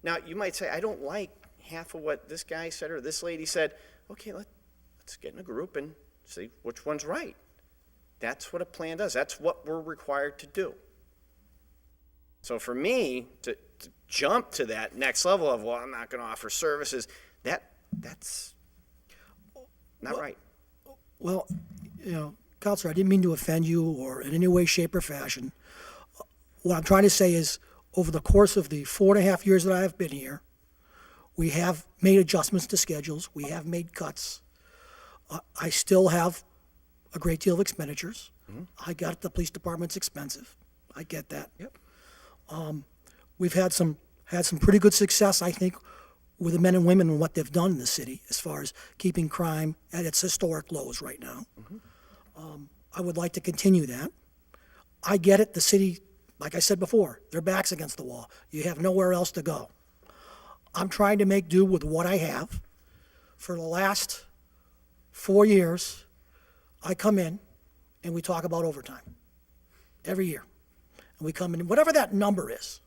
Now, you might say, I don't like half of what this guy said or this lady said. Okay, let's get in a group and see which one's right. That's what a plan does. That's what we're required to do. So for me, to jump to that next level of, well, I'm not going to offer services, that's not right. Well, Counselor, I didn't mean to offend you or in any way, shape, or fashion. What I'm trying to say is, over the course of the 4.5 years that I have been here, we have made adjustments to schedules. We have made cuts. I still have a great deal of expenditures. Mm-hmm. I got the police department's expensive. I get that. Yep. We've had some pretty good success, I think, with the men and women and what they've done in the city as far as keeping crime at its historic lows right now. Mm-hmm. I would like to continue that. I get it. The city, like I said before, their back's against the wall. You have nowhere else to go. I'm trying to make do with what I have. For the last 4 years, I come in and we talk about overtime every year. And we come in, whatever that number is,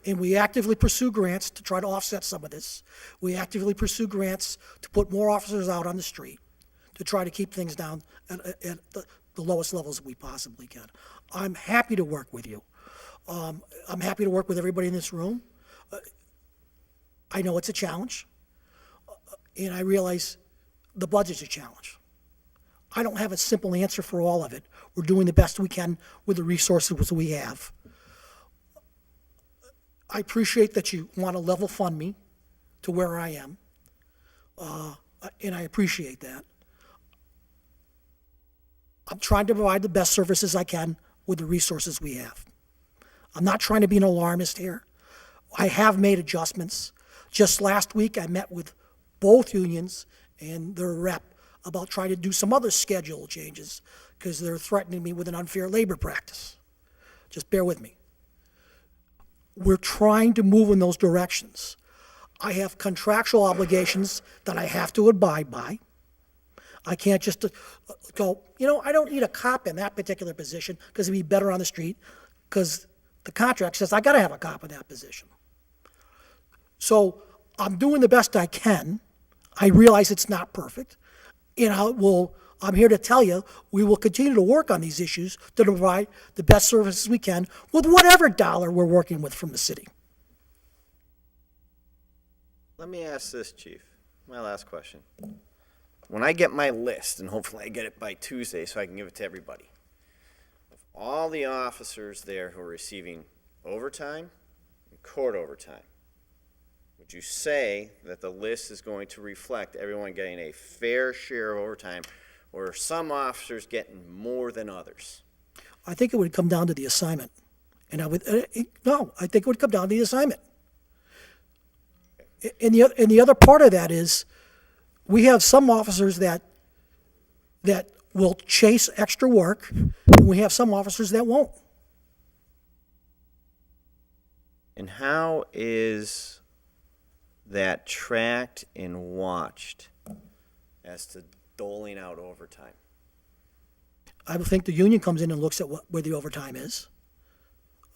and we actively pursue grants to try to offset some of this. We actively pursue grants to put more officers out on the street to try to keep things down at the lowest levels we possibly can. I'm happy to work with you. I'm happy to work with everybody in this room. I know it's a challenge, and I realize the budget's a challenge. I don't have a simple answer for all of it. We're doing the best we can with the resources we have. I appreciate that you want to level fund me to where I am, and I appreciate that. I'm trying to provide the best services I can with the resources we have. I'm not trying to be an alarmist here. I have made adjustments. Just last week, I met with both unions and their rep about trying to do some other schedule changes because they're threatening me with an unfair labor practice. Just bear with me. We're trying to move in those directions. I have contractual obligations that I have to abide by. I can't just go, I don't need a cop in that particular position because it'd be better on the street because the contract says I got to have a cop in that position. So I'm doing the best I can. I realize it's not perfect. And I'm here to tell you, we will continue to work on these issues to provide the best services we can with whatever dollar we're working with from the city. Let me ask this, Chief. My last question. When I get my list, and hopefully I get it by Tuesday so I can give it to everybody, of all the officers there who are receiving overtime and court overtime, would you say that the list is going to reflect everyone getting a fair share of overtime, or are some officers getting more than others? I think it would come down to the assignment. And I think it would come down to the assignment. And the other part of that is, we have some officers that will chase extra work, and we have some officers that won't. And how is that tracked and watched as to doling out overtime? I would think the union comes in and looks at where the overtime is,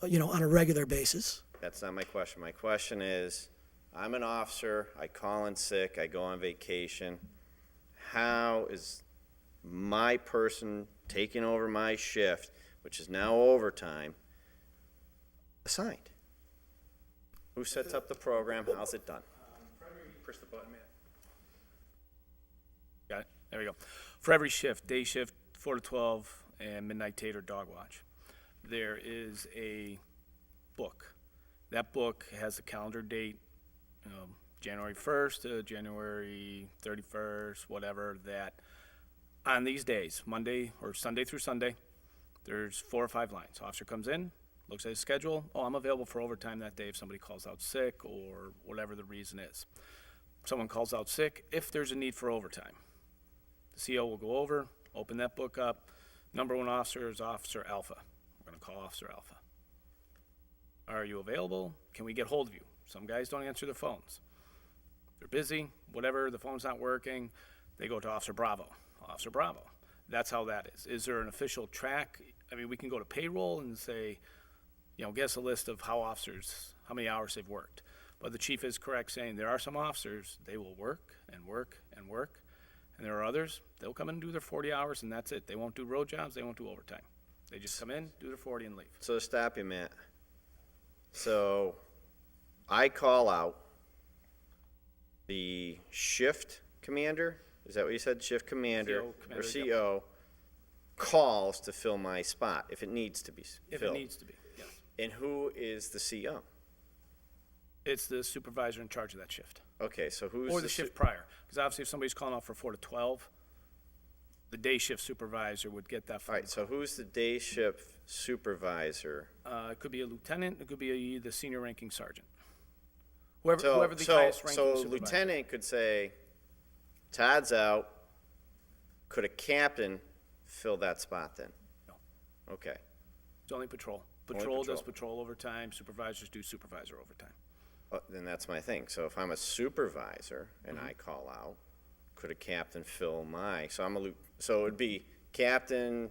on a regular basis. That's not my question. My question is, I'm an officer, I call in sick, I go on vacation. How is my person taking over my shift, which is now overtime, assigned? Who sets up the program? How's it done? Push the button, man. Got it. There we go. For every shift, day shift, 4 to 12, and midnight tater dog watch, there is a book. That book has a calendar date, January 1st to January 31st, whatever, that on these days, Monday or Sunday through Sunday, there's 4 or 5 lines. Officer comes in, looks at his schedule. Oh, I'm available for overtime that day if somebody calls out sick or whatever the reason is. Someone calls out sick, if there's a need for overtime, the CO will go over, open that book up. Number 1 officer is Officer Alpha. We're going to call Officer Alpha. Are you available? Can we get hold of you? Some guys don't answer their phones. They're busy, whatever, the phone's not working, they go to Officer Bravo. Officer Bravo. That's how that is. Is there an official track? I mean, we can go to payroll and say, get us a list of how many hours they've worked. But the chief is correct saying there are some officers, they will work and work and work. And there are others, they'll come in and do their 40 hours and that's it. They won't do road jobs, they won't do overtime. They just come in, do their 40 and leave. So to stop you, Matt. So I call out the shift commander, is that what you said? Shift commander CO, or commander, CO calls to fill my spot if it needs to be If filled. it needs to be, yes. And who is the CO? It's the supervisor in charge of that shift. Okay, so who's Or the shift prior. Because obviously if somebody's calling out for 4 to 12, the day shift supervisor would get that All phone right, so who's the day shift supervisor? It could be a lieutenant, it could be the senior ranking sergeant. Whoever the So highest ranking supervisor. lieutenant could say, Todd's out, could a captain fill that spot then? No. Okay, It's only patrol. Only Patrol does patrol. patrol overtime, supervisors do supervisor overtime. then that's my thing. So if I'm a supervisor and I call out, could a captain fill my, so it'd be captain,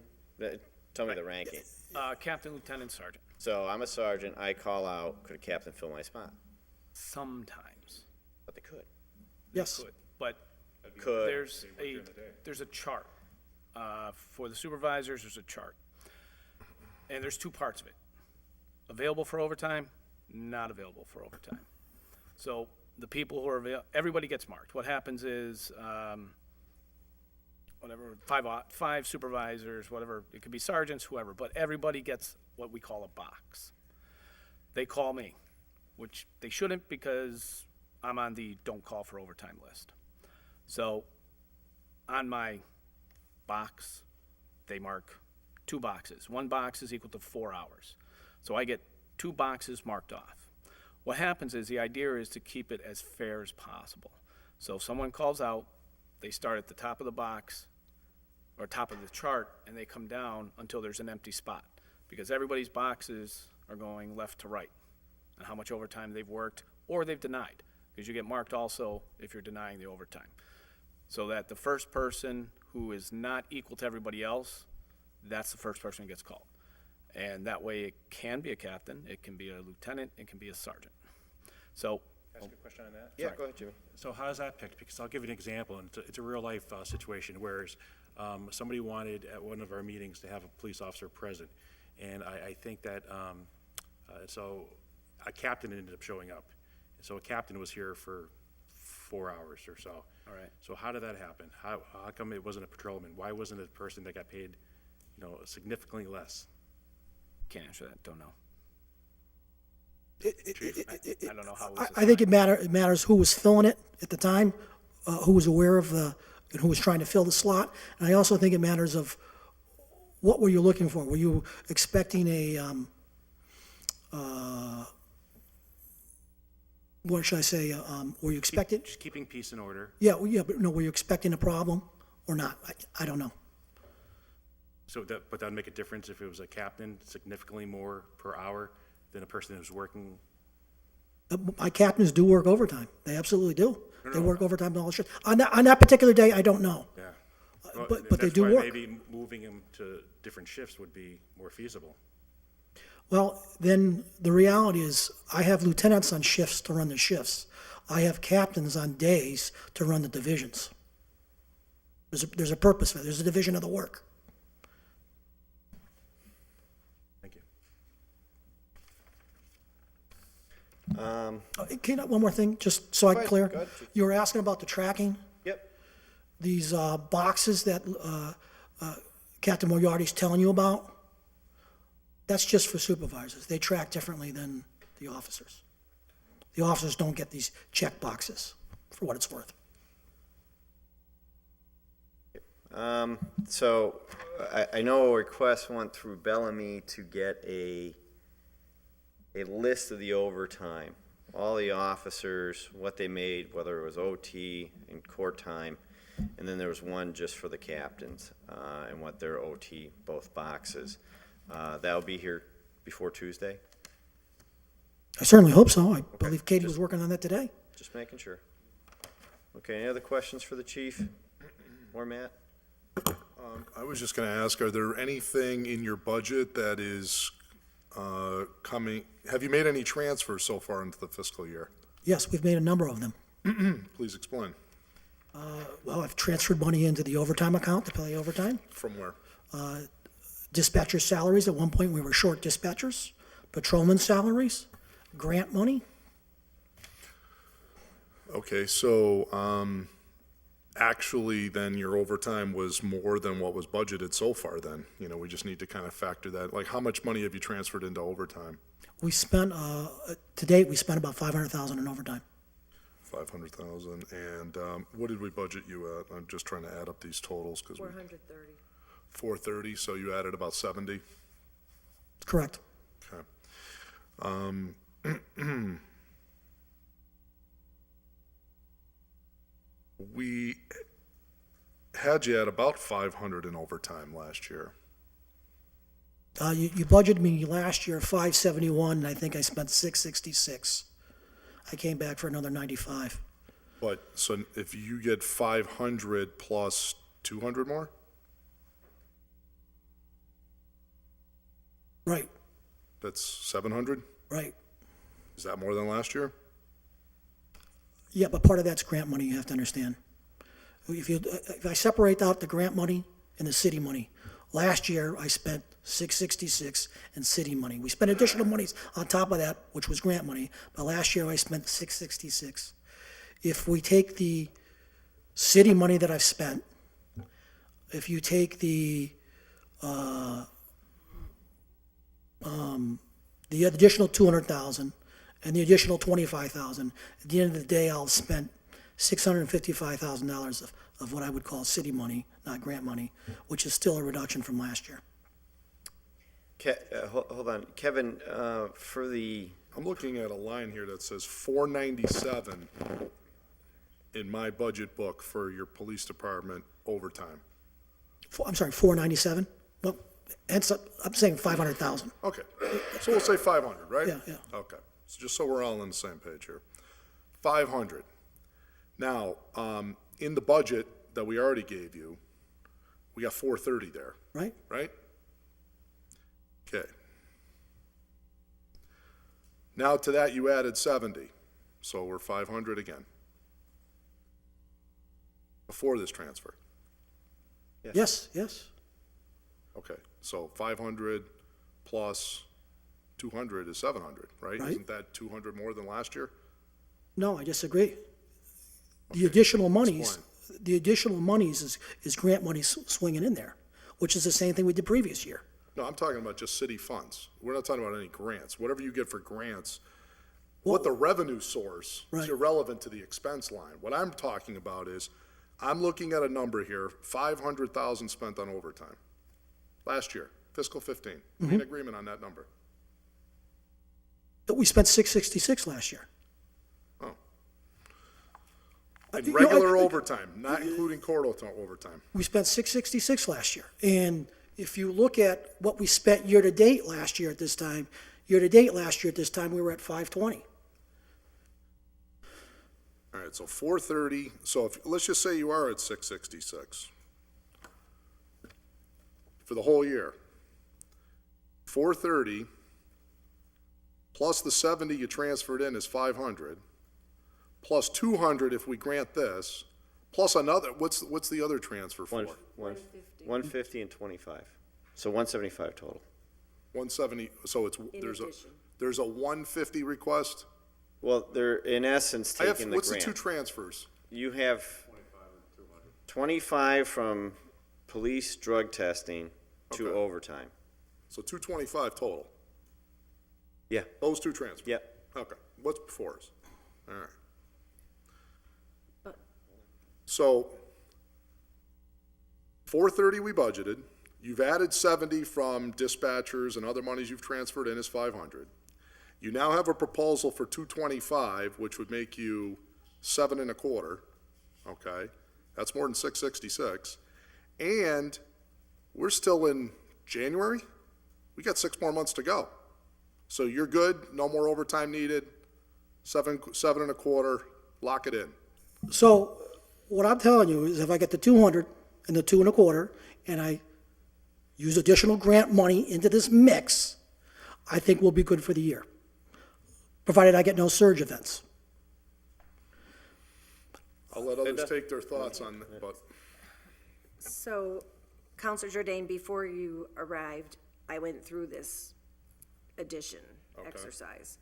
tell me the ranking. Captain, lieutenant, sergeant. So I'm a sergeant, I call out, could a captain fill my spot? Sometimes But they could. Yes. could, but Could, there's a chart. For the supervisors, there's a chart. And there's 2 parts of it. Available for overtime, not available for overtime. So the people who are everybody gets marked. What happens is, whatever, 5 supervisors, whatever, it could be sergeants, whoever, but everybody gets what we call a box. They call me, which they shouldn't because I'm on the don't call for overtime list. So on my box, they mark 2 boxes. 1 box is equal to 4 hours. So I get 2 boxes marked off. What happens is the idea is to keep it as fair as possible. So if someone calls out, they start at the top of the box or top of the chart and they come down until there's an empty spot because everybody's boxes are going left to right and how much overtime they've worked or they've denied because you get marked also if you're denying the overtime. So that the first person who is not equal to everybody else, that's the first person who gets called. And that way it can be a captain, it can be a lieutenant, it can be a sergeant. So Ask a question on that? Yeah, Sorry. go ahead, Jimmy. So how is that picked? Because I'll give you an example, and it's a real-life situation, whereas somebody wanted at one of our meetings to have a police officer present, and I think that, so a captain ended up showing up. So a captain was here for 4 hours or so. All right. So how did that happen? How come it wasn't a patrolman? Why wasn't it a person that got paid, significantly less? Can't answer that, don't know. Chief? I don't know how it was I think it matters who was filling it at the time, who was aware of and who was trying to fill the slot. And I also think it matters of what were you looking for? Were you expecting what should I say, were you expecting? Just keeping peace and order. Yeah, but no, were you expecting a problem or not? I don't know. So but that'd make a difference if it was a captain, significantly more per hour than a person who's working. My captains do work overtime. They absolutely do. They work overtime all the shift. On that particular day, I don't know. Yeah. But they That's do why work. maybe moving them to different shifts would be more feasible. Well, then the reality is I have lieutenants on shifts to run the shifts. I have captains on days to run the divisions. There's a purpose for it. There's a division of the work. Thank you. Can I, one more thing, just so I'm ahead, clear? go ahead. You were asking about the tracking, Yep. these boxes that Captain Moriarty's telling you about. That's just for supervisors. They track differently than the officers. The officers don't get these check boxes, for what it's worth. So I know a request went through Bellamy to get a list of the overtime, all the officers, what they made, whether it was OT and court time, and then there was one just for the captains, and what their OT, both boxes. That'll be here before Tuesday, I certainly hope so. I believe Katie was working on that today. just making sure. Okay, any other questions for the chief or Matt? I was just gonna ask, are there anything in your budget that is coming, have you made any transfers so far into the fiscal year? Yes, we've made a number of them. Please explain. Well, I've transferred money into the overtime account to pay overtime. From where? Dispatcher salaries, at one point we were short dispatchers. Patrolman salaries, grant money. Okay, so, actually, then your overtime was more than what was budgeted so far then? We just need to kind of factor that, like, how much money have you transferred into overtime? We spent, to date, we spent about 500,000 in overtime. 500,000, and, what did we budget you at? I'm just trying to add up these totals, because 430. 430, so you added about 70? Correct. Okay. We had you at about 500 in overtime last year. You budgeted me last year 571, and I think I spent 666. I came back for another 95. But, so if you get 500 plus 200 more? Right, That's 700? right. Is that more than last year? Yeah, but part of that's grant money, you have to understand. If I separate out the grant money and the city money, last year I spent 666 in city money. We spent additional monies on top of that, which was grant money, but last year I spent 666. If we take the city money that I've spent, if you take the additional 200,000 and the additional 25,000, at the end of the day, I'll spend $655,000 of what I would call city money, not grant money, which is still a reduction from last year. Hold on, Kevin, for the, I'm looking at a line here that says 497 in my budget book for your police department overtime. I'm sorry, 497? Well, I'm saying 500,000. Okay, so we'll say 500, right? Yeah, yeah. Okay, so just so we're all on the same page here. 500. Now, in the budget that we already gave you, we got 430 there, Right? right? Okay. Now to that, you added 70. So we're 500 again. Before this transfer. Yes, yes. Okay, so 500 plus 200 is 700, right? Right. Isn't that 200 more than last year? No, I disagree. The additional monies, Explain. the additional monies is grant money swinging in there, which is the same thing we did previous year. No, I'm talking about just city funds. We're not talking about any grants. Whatever you get for grants, what the revenue source is Right. irrelevant to the expense line. What I'm talking about is, I'm looking at a number here, 500,000 spent on overtime. Last year, fiscal 15. We in agreement on that number? But we spent 666 last year. Oh. You In know, regular overtime, not including court overtime. We spent 666 last year. And if you look at what we spent year-to-date last year at this time, we were at 520. All right, so 430, so if, let's just say you are at 666 for the whole year. 430 plus the 70 you transferred in is 500, plus 200 if we grant this, plus another, what's the other transfer for? 150 and 25. So 175 total. 170, so it's, there's a 150 request? Well, they're in essence I have, taking the what's the two grant. transfers? You have 25 from police drug testing to Okay. overtime. So 225 total, Yeah, those two transfers? yep. Okay, what's before us? All right. So, 430 we budgeted, you've added 70 from dispatchers and other monies you've transferred in is 500. You now have a proposal for 225, which would make you 7.25, okay? That's more than 666. And we're still in January, we got 6 more months to go. So you're good, no more overtime needed, 7.25, lock it in. So what I'm telling you is if I get the 200 and the 2.25, and I use additional grant money into this mix, I think we'll be good for the year, provided I get no surge events. I'll let others take their thoughts on it, but So, Counselor Jordan, before you arrived, I went through this addition exercise.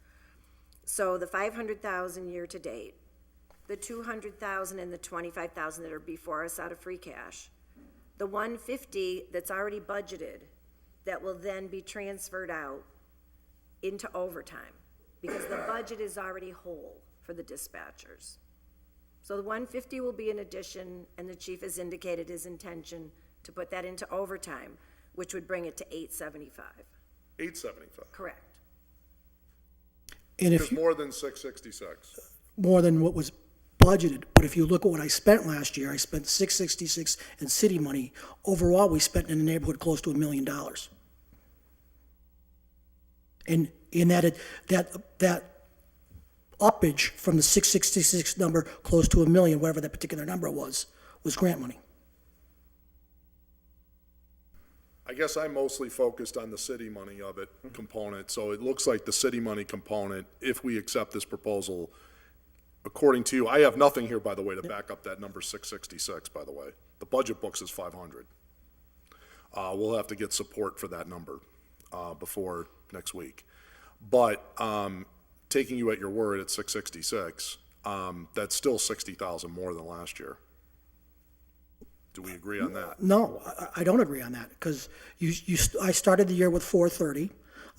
So the 500,000 year-to-date, the 200,000 and the 25,000 that are before us out of free cash, the 150 that's already budgeted, that will then be transferred out into overtime, because the budget is already whole for the dispatchers. So the 150 will be an addition, and the chief has indicated his intention to put that into overtime, which would bring it to 875. 875. Correct. And if It's you, more than 666. more than what was budgeted, but if you look at what I spent last year, I spent 666 in city money. Overall, we spent in the neighborhood close to $1 million. And in that uppage from the 666 number close to $1 million, whatever that particular number was grant money. I guess I'm mostly focused on the city money of it component, so it looks like the city money component, if we accept this proposal, according to you, I have nothing here, by the way, to back up that number 666, by the way. The budget books is 500. We'll have to get support for that number, before next week. But, taking you at your word at 666, that's still 60,000 more than last year. Do we agree on that? No, I don't agree on that, because I started the year with 430.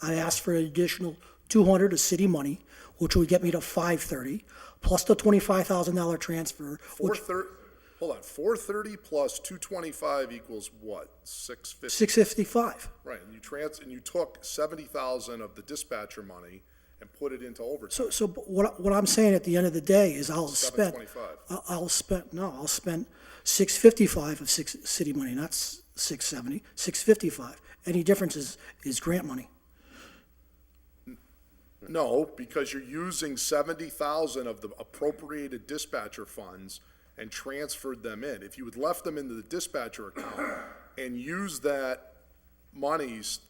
I asked for an additional 200 of city money, which would get me to 530, plus the $25,000 transfer, which, 430 plus 225 equals what? 650? 655. Right, and you took 70,000 of the dispatcher money and put it into overtime. So what I'm saying at the end of the day is I'll spend 725. I'll spend 655 of city money, not 670, 655. Any difference is grant money. No, because you're using 70,000 of the appropriated dispatcher funds and transferred them in. If you had left them into the dispatcher account and used that monies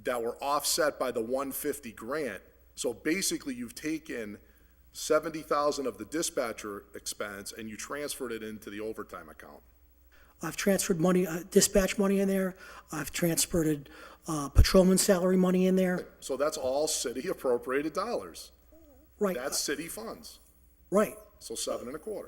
that were offset by the 150 grant, so basically you've taken 70,000 of the dispatcher expense and you transferred it into the overtime account. I've transferred money, dispatch money in there. I've transferred patrolman salary money in there. So that's all city appropriated dollars. Right, That's city funds. right. So 7.25.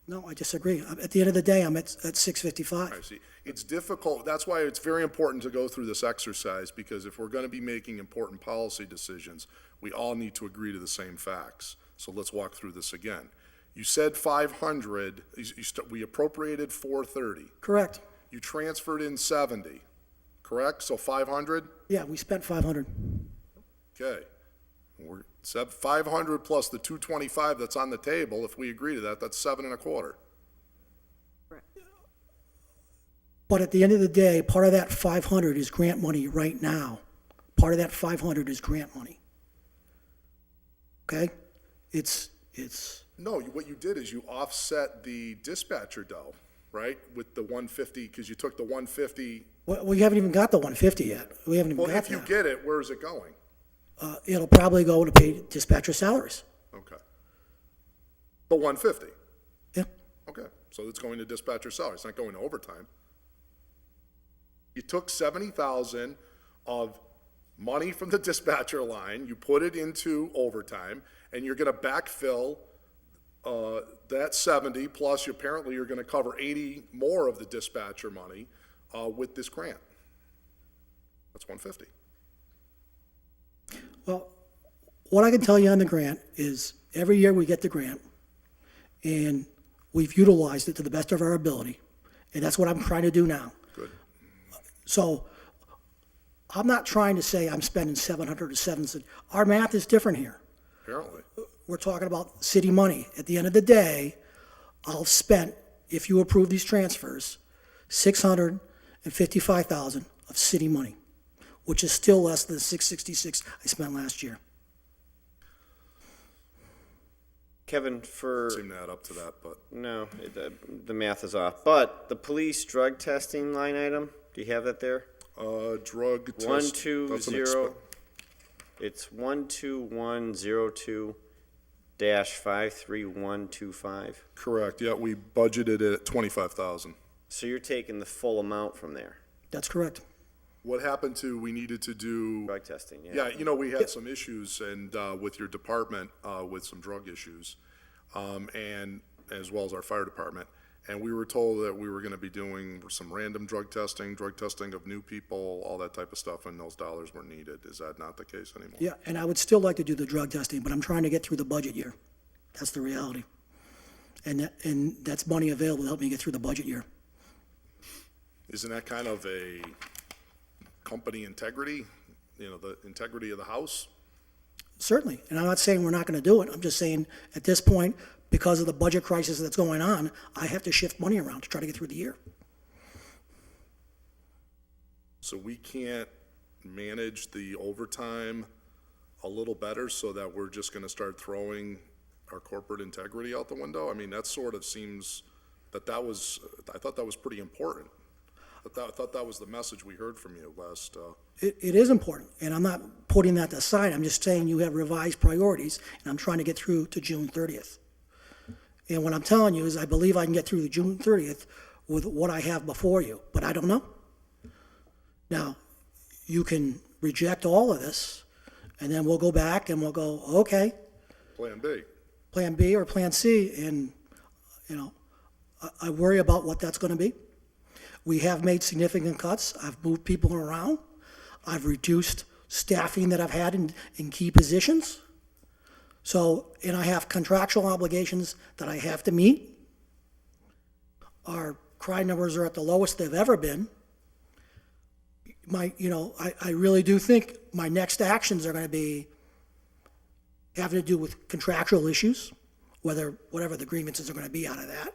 No, I disagree. At the end of the day, I'm at 655. I see. It's difficult, that's why it's very important to go through this exercise, because if we're gonna be making important policy decisions, we all need to agree to the same facts. So let's walk through this again. You said 500, we appropriated 430. Correct. You transferred in 70, correct? So 500? Yeah, we spent 500. Okay. We're 500 plus the 225 that's on the table, if we agree to that, that's 7.25. But at the end of the day, part of that 500 is grant money right now. Part of that 500 is grant money. Okay? It's, No, what you did is you offset the dispatcher dough, right? With the 150, because you took the 150. we haven't even got the 150 yet. We haven't even Well, got if you that. get it, where is it going? It'll probably go to pay dispatcher salaries. Okay. The 150? Yeah. Okay, so it's going to dispatcher salary, it's not going to overtime. You took 70,000 of money from the dispatcher line, you put it into overtime, and you're gonna backfill, that 70, plus apparently you're gonna cover 80 more of the dispatcher money, with this grant. That's 150. Well, what I can tell you on the grant is every year we get the grant, and we've utilized it to the best of our ability, and that's what I'm trying to do now. Good. So I'm not trying to say I'm spending 700 or 700. Our math is different here. Apparently. We're talking about city money. At the end of the day, I'll spend, if you approve these transfers, 655,000 of city money, which is still less than the 666 I spent last year. Kevin, for, Seem to add up to that, but no, the math is off. But the police drug testing line item, do you have that there? drug test. 120, it's 12102-53125. Correct, yeah, we budgeted it at 25,000. So you're taking the full amount from there, That's correct. What happened to, we needed to do, drug testing, yeah? yeah, you know, we had some issues and, with your department, with some drug issues, and as well as our fire department. And we were told that we were gonna be doing some random drug testing of new people, all that type of stuff, and those dollars were needed. Is that not the case anymore? Yeah, and I would still like to do the drug testing, but I'm trying to get through the budget year. That's the reality. And that's money available to help me get through the budget year. Isn't that kind of a company integrity, you know, the integrity of the house? Certainly, and I'm not saying we're not gonna do it. I'm just saying, at this point, because of the budget crisis that's going on, I have to shift money around to try to get through the year. So we can't manage the overtime a little better so that we're just gonna start throwing our corporate integrity out the window? I mean, that sort of seems, I thought that was pretty important. I thought that was the message we heard from you last, It is important, and I'm not putting that aside. I'm just saying you have revised priorities, and I'm trying to get through to June 30th. And what I'm telling you is I believe I can get through to June 30th with what I have before you, but I don't know. Now, you can reject all of this, and then we'll go back and we'll go, okay, Plan B. Plan B or Plan C, and, you know, I worry about what that's gonna be. We have made significant cuts. I've moved people around. I've reduced staffing that I've had in key positions. So, and I have contractual obligations that I have to meet. Our crime numbers are at the lowest they've ever been. I really do think my next actions are gonna be having to do with contractual issues, whatever the grievances are gonna be out of that.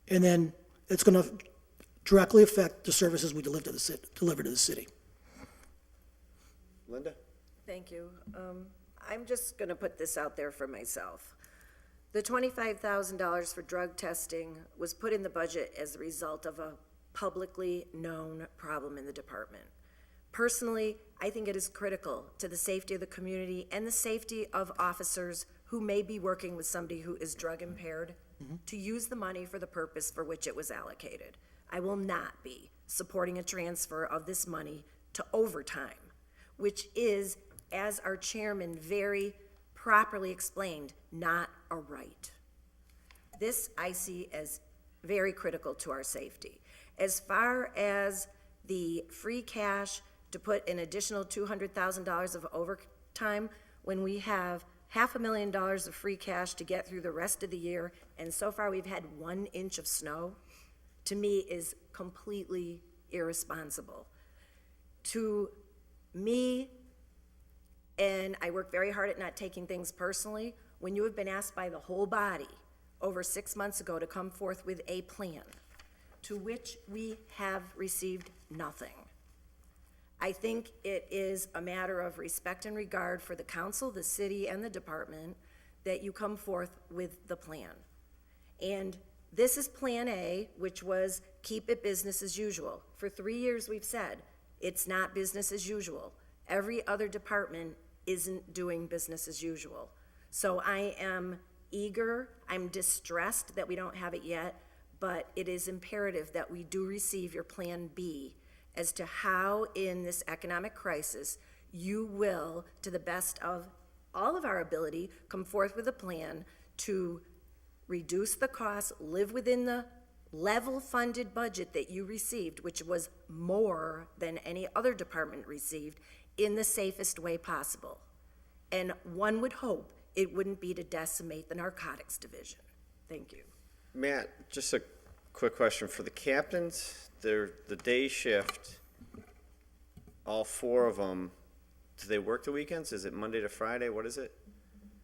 And then it's gonna directly affect the services we deliver to the city. Linda? Thank you. I'm just gonna put this out there for myself. The $25,000 for drug testing was put in the budget as a result of a publicly known problem in the department. Personally, I think it is critical to the safety of the community and the safety of officers who may be working with somebody who is drug impaired to use the money for the purpose for which it was allocated. I will not be supporting a transfer of this money to overtime, which is, as our chairman very properly explained, not a right. This I see as very critical to our safety. As far as the free cash to put an additional $200,000 of overtime, when we have $500,000 of free cash to get through the rest of the year, and so far we've had 1 inch of snow, to me is completely irresponsible. To me, and I work very hard at not taking things personally, when you have been asked by the whole body over 6 months ago to come forth with a plan, to which we have received nothing. I think it is a matter of respect and regard for the council, the city, and the department that you come forth with the plan. And this is Plan A, which was keep it business as usual. For 3 years, we've said it's not business as usual. Every other department isn't doing business as usual. So I am eager, I'm distressed that we don't have it yet, but it is imperative that we do receive your Plan B as to how, in this economic crisis, you will, to the best of all of our ability, come forth with a plan to reduce the costs, live within the level-funded budget that you received, which was more than any other department received, in the safest way possible. And one would hope it wouldn't be to decimate the narcotics division. Thank you. Matt, just a quick question for the captains. They're the day shift, all 4 of them, do they work the weekends? Is it Monday to Friday? What is it?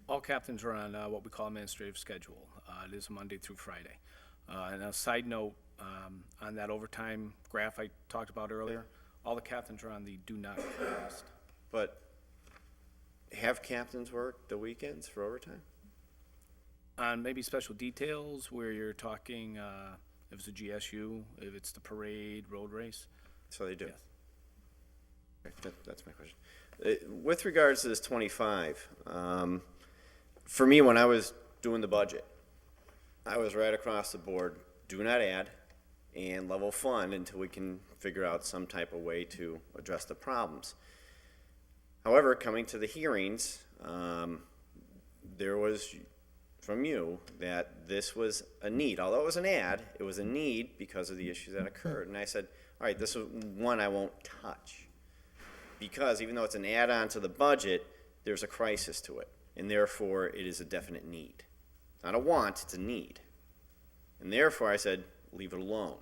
All captains are on what we call administrative schedule. It is Monday through Friday. And a side note, on that overtime graph I talked about earlier, all the captains are on the do not list. But have captains work the weekends for overtime? On maybe special details where you're talking, if it's a GSU, if it's the parade, road race. So they do? Yes. Okay, that's my question. With regards to this 25, for me, when I was doing the budget, I was right across the board, do not add, and level fund until we can figure out some type of way to address the problems. However, coming to the hearings, there was from you that this was a need. Although it was an ad, it was a need because of the issues that occurred. And I said, all right, this is one I won't touch. Because even though it's an add-on to the budget, there's a crisis to it. And therefore, it is a definite need. Not a want, it's a need. And therefore, I said, leave it alone.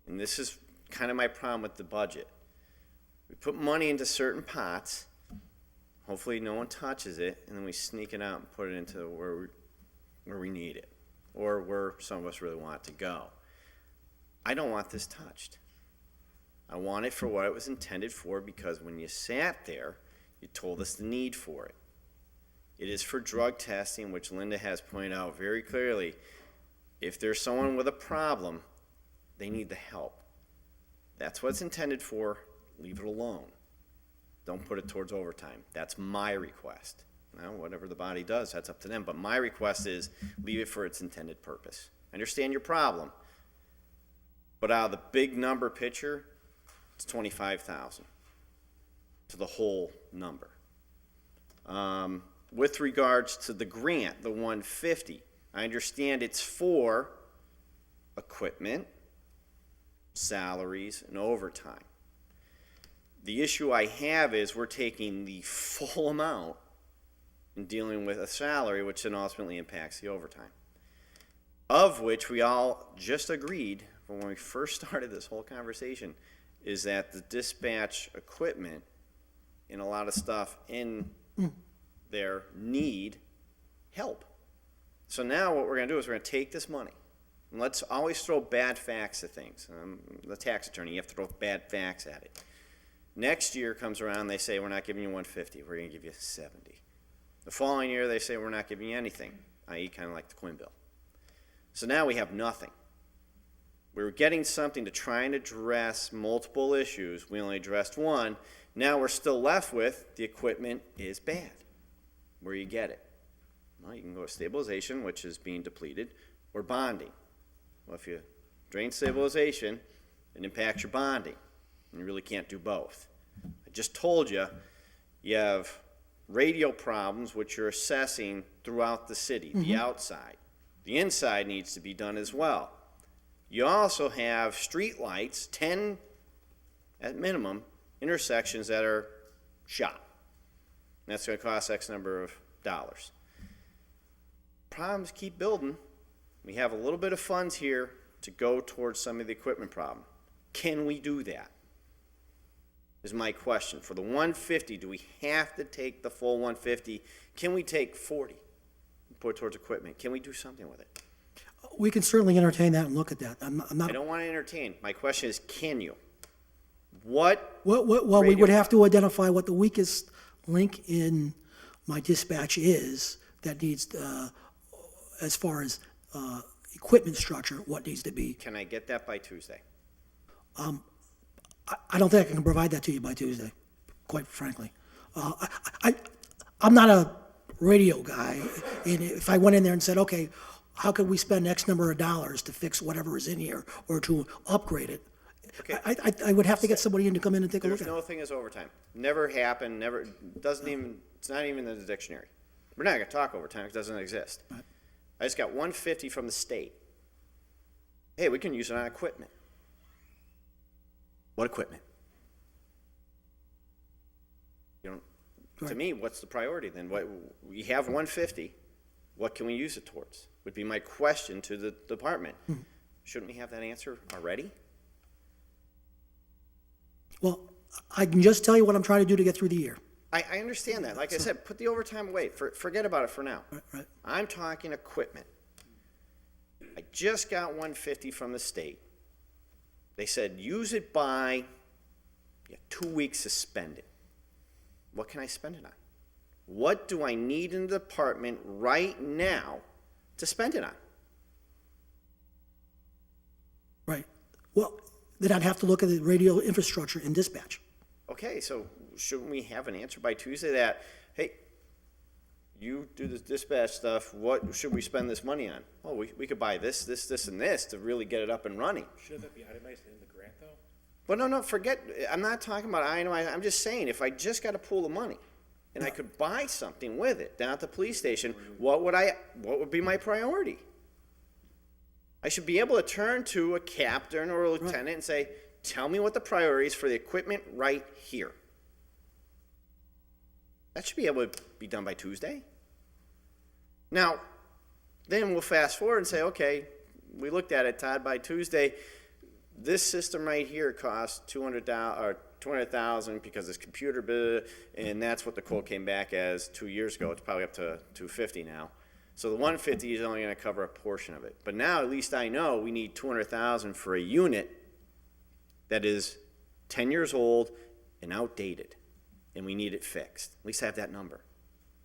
And this is kind of my problem with the budget. We put money into certain pots, hopefully no one touches it, and then we sneak it out and put it into where we need it, or where some of us really want it to go. I don't want this touched. I want it for what it was intended for, because when you sat there, you told us the need for it. It is for drug testing, which Linda has pointed out very clearly. If there's someone with a problem, they need the help. That's what it's intended for. Leave it alone. Don't put it towards overtime. That's my request. Now, whatever the body does, that's up to them. But my request is leave it for its intended purpose. I understand your problem, but out of the big number picture, it's 25,000 to the whole number. With regards to the grant, the 150, I understand it's for equipment, salaries, and overtime. The issue I have is we're taking the full amount and dealing with a salary, which then ultimately impacts the overtime, of which we all just agreed when we first started this whole conversation, is that the dispatch equipment and a lot of stuff in there need help. So now what we're going to do is we're going to take this money, and let's always throw bad facts at things. The tax attorney, you have to throw bad facts at it. Next year comes around, they say, we're not giving you 150, we're going to give you 70. The following year, they say, we're not giving you anything, i.e. kind of like the Quinn bill. So now we have nothing. We were getting something to try and address multiple issues. We only addressed one. Now we're still left with the equipment is bad. Where you get it? Well, you can go to stabilization, which is being depleted, or bonding. Well, if you drain stabilization, it impacts your bonding, and you really can't do both. I just told you, you have radio problems, which you're assessing throughout the city, the outside. The inside needs to be done as well. You also have street lights, 10 at minimum, intersections that are shot. That's going to cost X number of dollars. Problems keep building. We have a little bit of funds here to go towards some of the equipment problem. Can we do that? Is my question. For the 150, do we have to take the full 150? Can we take 40 and put it towards equipment? Can we do something with it? We can certainly entertain that and look at that. I'm I not, don't want to entertain. My question is, can you? What? well, we would have to identify what the weakest link in my dispatch is that needs, as far as equipment structure, what needs to be. Can I get that by Tuesday? I don't think I can provide that to you by Tuesday, quite frankly. I'm not a radio guy, and if I went in there and said, okay, how could we spend X number of dollars to fix whatever is in here or to upgrade it? Okay. I would have to get somebody in to come in and take a look There's at it. no thing as overtime. Never happened, never, doesn't even, it's not even in the dictionary. We're not gonna talk overtime, it doesn't exist. I just got 150 from the state. Hey, we can use it on equipment. What equipment? You know, to me, what's the priority then? What, we have 150, what can we use it towards? Would be my question to the department. Shouldn't we have that answer already? Well, I can just tell you what I'm trying to do to get through the year. I understand that. Like I said, put the overtime away. Forget about it for now. Right. I'm talking equipment. I just got 150 from the state. They said, use it by 2 weeks to spend it. What can I spend it on? What do I need in the department right now to spend it on? Right. Well, then I'd have to look at the radio infrastructure in dispatch. Okay, so shouldn't we have an answer by Tuesday that, hey, you do this dispatch stuff, what should we spend this money on? Well, we could buy this, and this to really get it up and running. Should that be itemized in the grant, though? But no, forget, I'm not talking about itemized, I'm just saying, if I just got a pool of money and I could buy something with it down at the police station, what would be my priority? I should be able to turn to a captain or a lieutenant and say, tell me what the priority is for the equipment right here. That should be able to be done by Tuesday. Now, then we'll fast forward and say, okay, we looked at it, Todd, by Tuesday, this system right here costs $200,000 because it's computer, blah, and that's what the quote came back as 2 years ago. It's probably up to $250 now. So the 150 is only going to cover a portion of it. But now at least I know we need $200,000 for a unit that is 10 years old and outdated, and we need it fixed. At least I have that number.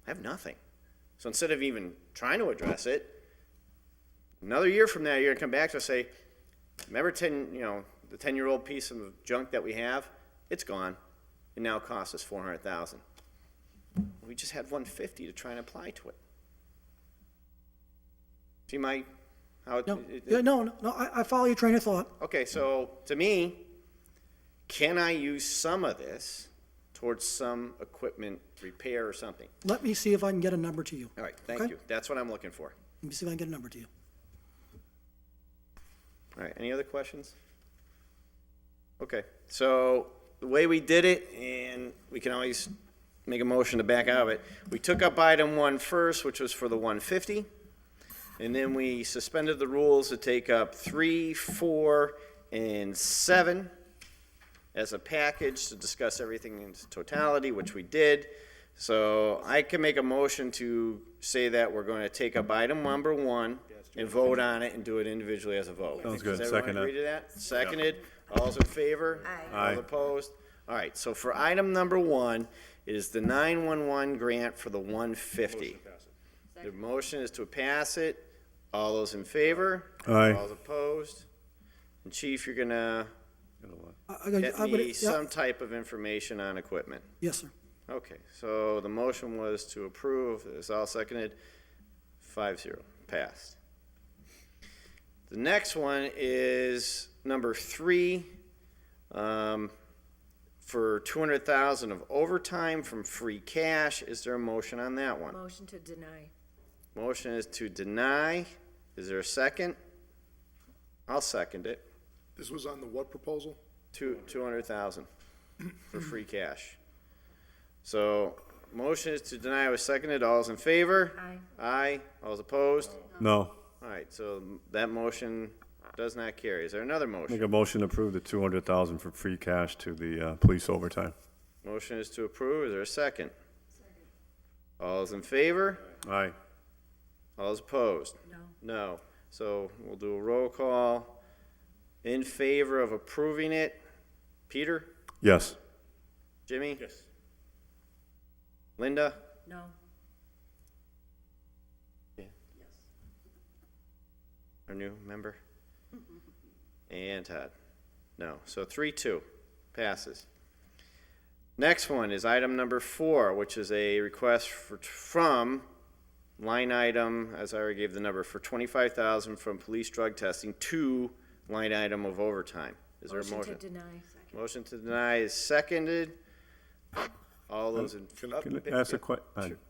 I have nothing. So instead of even trying to address it, another year from now, you're going to come back to us and say, remember the 10-year-old piece of junk that we have? It's gone. It now costs us $400,000. We just had 150 to try and apply to it. See how it, No, I follow your train of thought. okay, so to me, can I use some of this towards some equipment repair or something? Let me see if I can get a number to you. All right, thank Okay. you. That's what I'm looking for. Let me see if I can get a number to you. All right, any other questions? Okay, so the way we did it, and we can always make a motion to back out of it, we took up item 1 first, which was for the 150, and then we suspended the rules to take up 3, 4, and 7 as a package to discuss everything in totality, which we did. So I can make a motion to say that we're going to take up item number 1 and vote on it and do it individually as a vote. Sounds good. Does everyone Second it. agree to that? Seconded. All's in favor? Aye. All opposed? All right, so for item number 1 is the 911 grant for the 150. The motion is to pass it. All those in favor? Aye. All opposed? And Chief, you're gonna get I'm gonna- me yeah, some type of information on equipment. Yes, sir. Okay, so the motion was to approve, it's all seconded, 5-0, passed. The next one is number 3, for 200,000 of overtime from free cash. Is there a motion on that one? Motion to deny. Motion is to deny. Is there a second? I'll second it. This was on the what proposal? 200,000 for free cash. So, motion is to deny was seconded. All those in favor? Aye. Aye. All those opposed? No. All right, so that motion does not carry. Is there another Make motion? a motion to approve the 200,000 for free cash to the police overtime. Motion is to approve. Is there a second? All those in favor? Aye. All those opposed? No. No. So we'll do a roll call. In favor of approving it, Peter? Yes. Jimmy? Yes. Linda? No. Our new member? And Todd? No. So 3-2, passes. Next one is item number 4, which is a request from line item, as I already gave the number, for 25,000 from police drug testing to line item of overtime. Is there a Motion motion? to deny. Motion to deny is seconded. All those in. Can Can I ask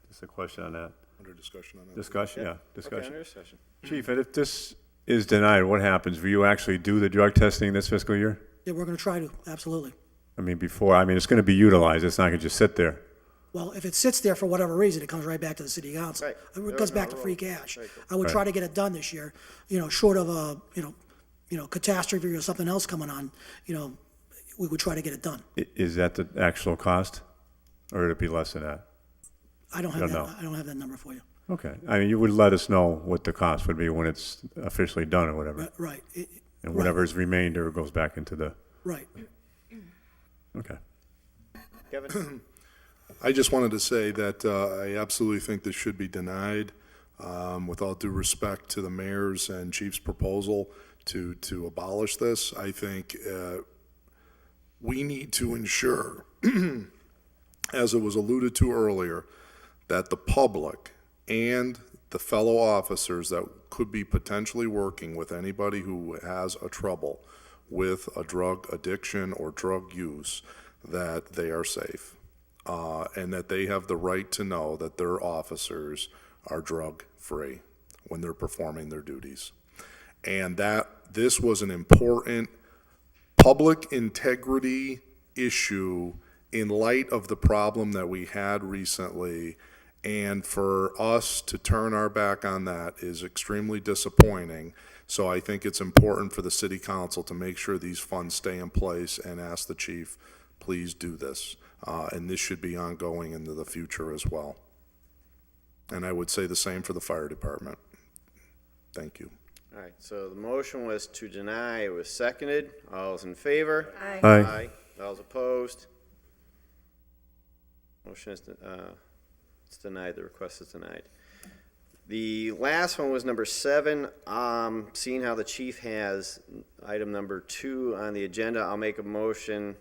just a question on that? Under discussion on that. Discussion, yeah, Okay, discussion. under discussion. Chief, and if this is denied, what happens? Will you actually do the drug testing this fiscal year? Yeah, we're gonna try to, absolutely. I mean, it's going to be utilized. It's not going to just sit there. Well, if it sits there for whatever reason, it comes right back to the city council. Right. It goes back to free cash. Right. I would try to get it done this year, short of a, catastrophe or something else coming on, we would try to get it done. Is that the actual cost? Or would it be less than that? I don't have Don't that, know. I don't have that number for you. Okay. I mean, you would let us know what the cost would be when it's officially done or whatever. Right, And whatever's remainder goes back into the, right. okay. Kevin? I just wanted to say that I absolutely think this should be denied, with all due respect to the mayor's and chief's proposal to abolish this. I think we need to ensure, as it was alluded to earlier, that the public and the fellow officers that could be potentially working with anybody who has a trouble with a drug addiction or drug use, that they are safe. And that they have the right to know that their officers are drug-free when they're performing their duties. And that this was an important public integrity issue in light of the problem that we had recently. And for us to turn our back on that is extremely disappointing. So I think it's important for the city council to make sure these funds stay in place and ask the chief, please do this. And this should be ongoing into the future as well. And I would say the same for the fire department. Thank you. All right, so the motion was to deny. It was seconded. All those in favor? Aye. Aye. All those opposed? Motion is, it's denied. The request is denied. The last one was number 7. Seeing how the chief has item number 2 on the agenda, I'll make a motion.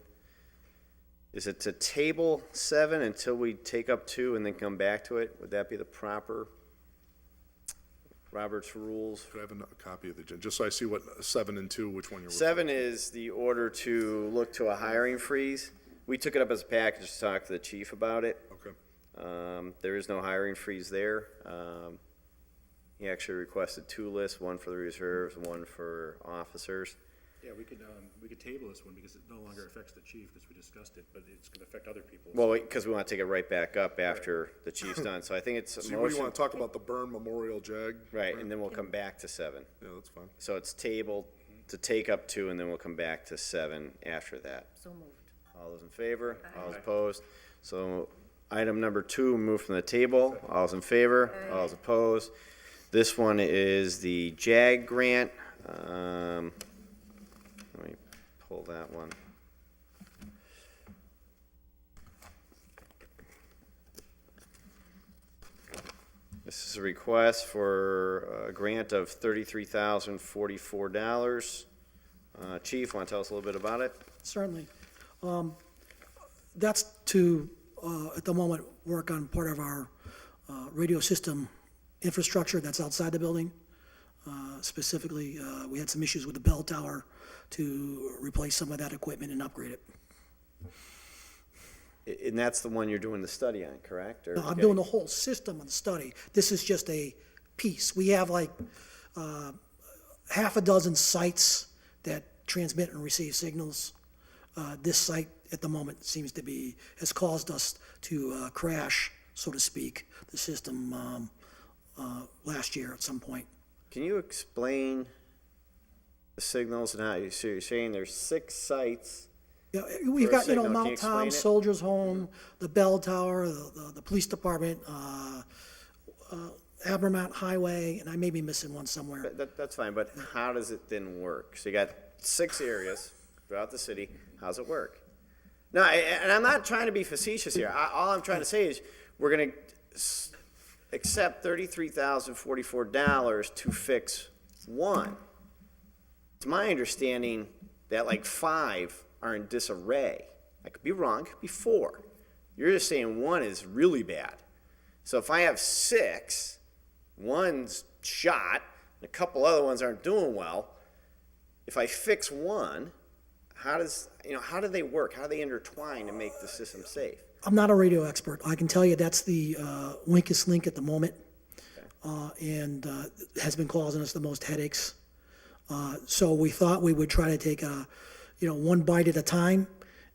Is it to table 7 until we take up 2 and then come back to it? Would that be the proper Robert's rules? Could I have a copy of the agenda, just so I see what 7 and 2, which one you're? 7 is the order to look to a hiring freeze. We took it up as a package to talk to the chief about it. Okay. There is no hiring freeze there. He actually requested 2 lists, one for the reserves, one for officers. Yeah, we could table this one because it no longer affects the chief because we discussed it, but it's going to affect other people. Well, because we want to take it right back up after the chief's done, so I think it's a So what do you motion. want to talk about, the Byrne Memorial Jag? Right, and then we'll come back to 7. Yeah, that's fine. So it's tabled to take up 2, and then we'll come back to 7 after that. So moved. All those in favor? All those opposed? So item number 2, moved from the table. All those in favor? All those opposed? This one is the JAG grant. Let me pull that one. This is a request for a grant of $33,044. Chief, want to tell us a little bit about it? Certainly. That's to, at the moment, work on part of our radio system infrastructure that's outside the building. Specifically, we had some issues with the bell tower to replace some of that equipment and upgrade it. And that's the one you're doing the study on, correct? Or No, I'm doing the whole system of the study. This is just a piece. We have like half a dozen sites that transmit and receive signals. This site at the moment seems to be, has caused us to crash, so to speak, the system last year at some point. Can you explain the signals and how, so you're saying there's 6 sites? Yeah, we've For a got, signal, can you Mount explain Tom, it? Soldiers Home, the bell tower, the police department, Abermont Highway, and I may be missing one somewhere. That's fine, but how does it then work? So you got 6 areas throughout the city, how's it work? No, and I'm not trying to be facetious here. All I'm trying to say is, we're gonna accept $33,044 to fix 1. It's my understanding that like 5 are in disarray. I could be wrong, it could be 4. You're just saying 1 is really bad. So if I have 6, 1's shot, and a couple other ones aren't doing well, if I fix 1, how do they work? How do they intertwine to make the system safe? I'm not a radio expert. I can tell you that's the weakest link at the moment, and has been causing us the most headaches. So we thought we would try to take one bite at a time,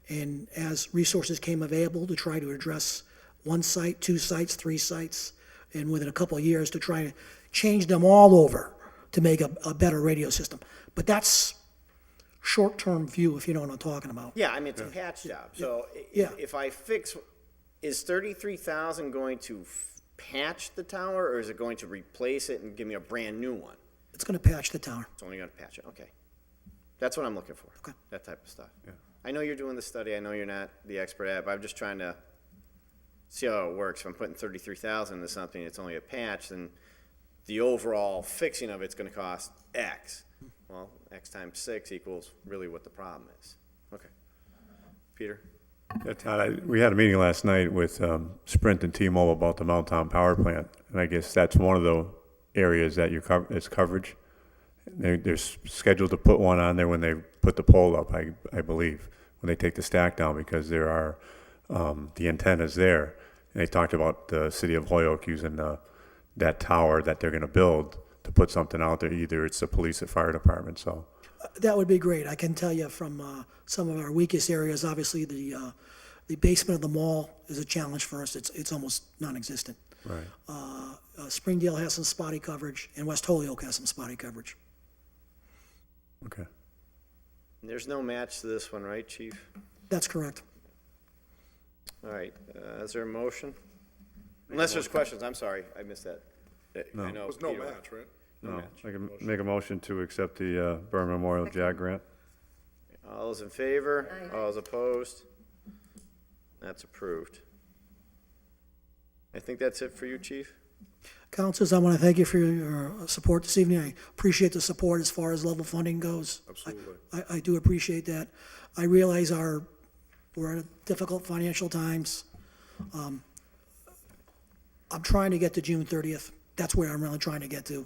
and as resources came available, to try to address 1 site, 2 sites, 3 sites, and within a couple of years to try to change them all over to make a better radio system. But that's short-term view, if you know what I'm talking about. Yeah, I mean, it's a patch job. So Yeah. if I fix, is 33,000 going to patch the tower, or is it going to replace it and give me a brand new one? It's going to patch the tower. It's only going to patch it, okay. That's what I'm looking for. Okay. That type of stuff. I know you're doing the study, I know you're not the expert at it, but I'm just trying to see how it works. If I'm putting 33,000 into something, it's only a patch, then the overall fixing of it's gonna cost X. Well, X times 6 equals really what the problem is. Okay. Peter? Yeah, Todd, we had a meeting last night with Sprint and T-Mobile about the Mount Tom power plant, and I guess that's one of the areas that it's coverage. They're scheduled to put one on there when they put the pole up, I believe, when they take the stack down, because there are the antennas there. And they talked about the city of Holyoke using that tower that they're going to build to put something out there. Either it's the police or fire department. So That would be great. I can tell you from some of our weakest areas, obviously the basement of the mall is a challenge for us. It's almost non-existent. right. Springdale has some spotty coverage, and West Holyoke has some spotty coverage. Okay. There's no match to this one, right, chief? That's correct. All right, is there a motion? Unless there's questions, I'm sorry, I missed that. I know There's no Peter- match, right? No No, match. I can make a motion to accept the Burn Memorial JAG grant. All those in favor? All those opposed? That's approved. I think that's it for you, chief? Councilors, I want to thank you for your support this evening. I appreciate the support as far as level funding goes. Absolutely. I do appreciate that. I realize we're in difficult financial times. I'm trying to get to June 30th. That's where I'm really trying to get to.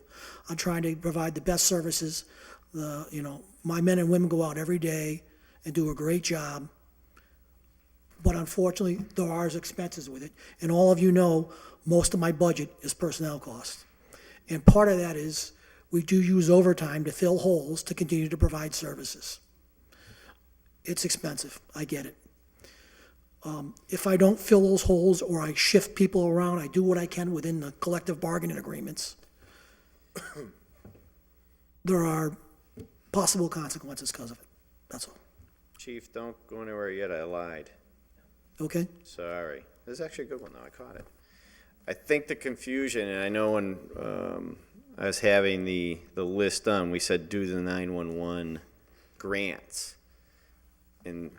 I'm trying to provide the best services. My men and women go out every day and do a great job. But unfortunately, there are expenses with it. And all of you know, most of my budget is personnel costs. And part of that is we do use overtime to fill holes to continue to provide services. It's expensive, I get it. If I don't fill those holes or I shift people around, I do what I can within the collective bargaining agreements. There are possible consequences because of it, that's all. Chief, don't go anywhere yet, I lied. Okay? Sorry. This is actually a good one, though, I caught it. I think the confusion, and I know when I was having the list done, we said do the 911 grants. And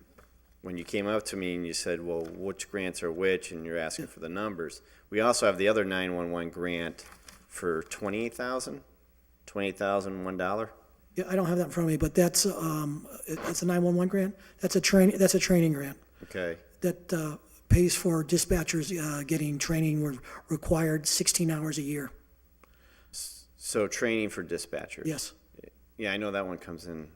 when you came up to me and you said, well, which grants are which, and you're asking for the numbers, we also have the other 911 grant for $28,000, $28,001. Yeah, I don't have that in front of me, but that's, it's a 911 grant. That's a training grant Okay, that pays for dispatchers getting training required 16 hours a year. so training for dispatchers. Yes. Yeah, I know that one comes in.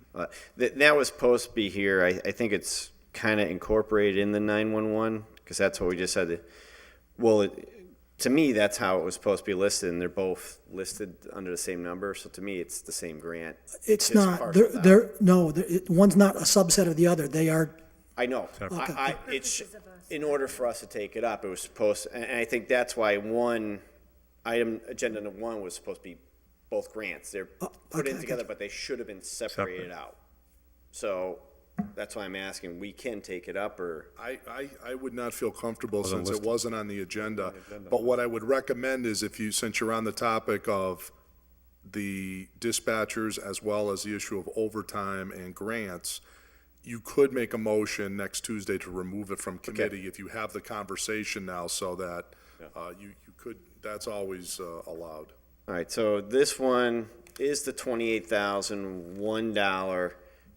That was supposed to be here. I think it's kind of incorporated in the 911, because that's what we just said. Well, to me, that's how it was supposed to be listed, and they're both listed under the same number, so to me, it's the same grant. It's just not, parceled out. one's not a subset of the other. They are, I know. It's, in order for us to take it up, it was supposed, and I think that's why agenda number one was supposed to be both grants. They're put in okay, together, but they should have been separated out. So that's why I'm asking, we can take it up, or, I would not feel comfortable since it wasn't on the agenda. But what I would recommend is since you're on the topic of the dispatchers as well as the issue of overtime and grants, you could make a motion next Tuesday to remove it from committee if you have the conversation now, so that you could, that's always allowed. all right, so this one is the $28,001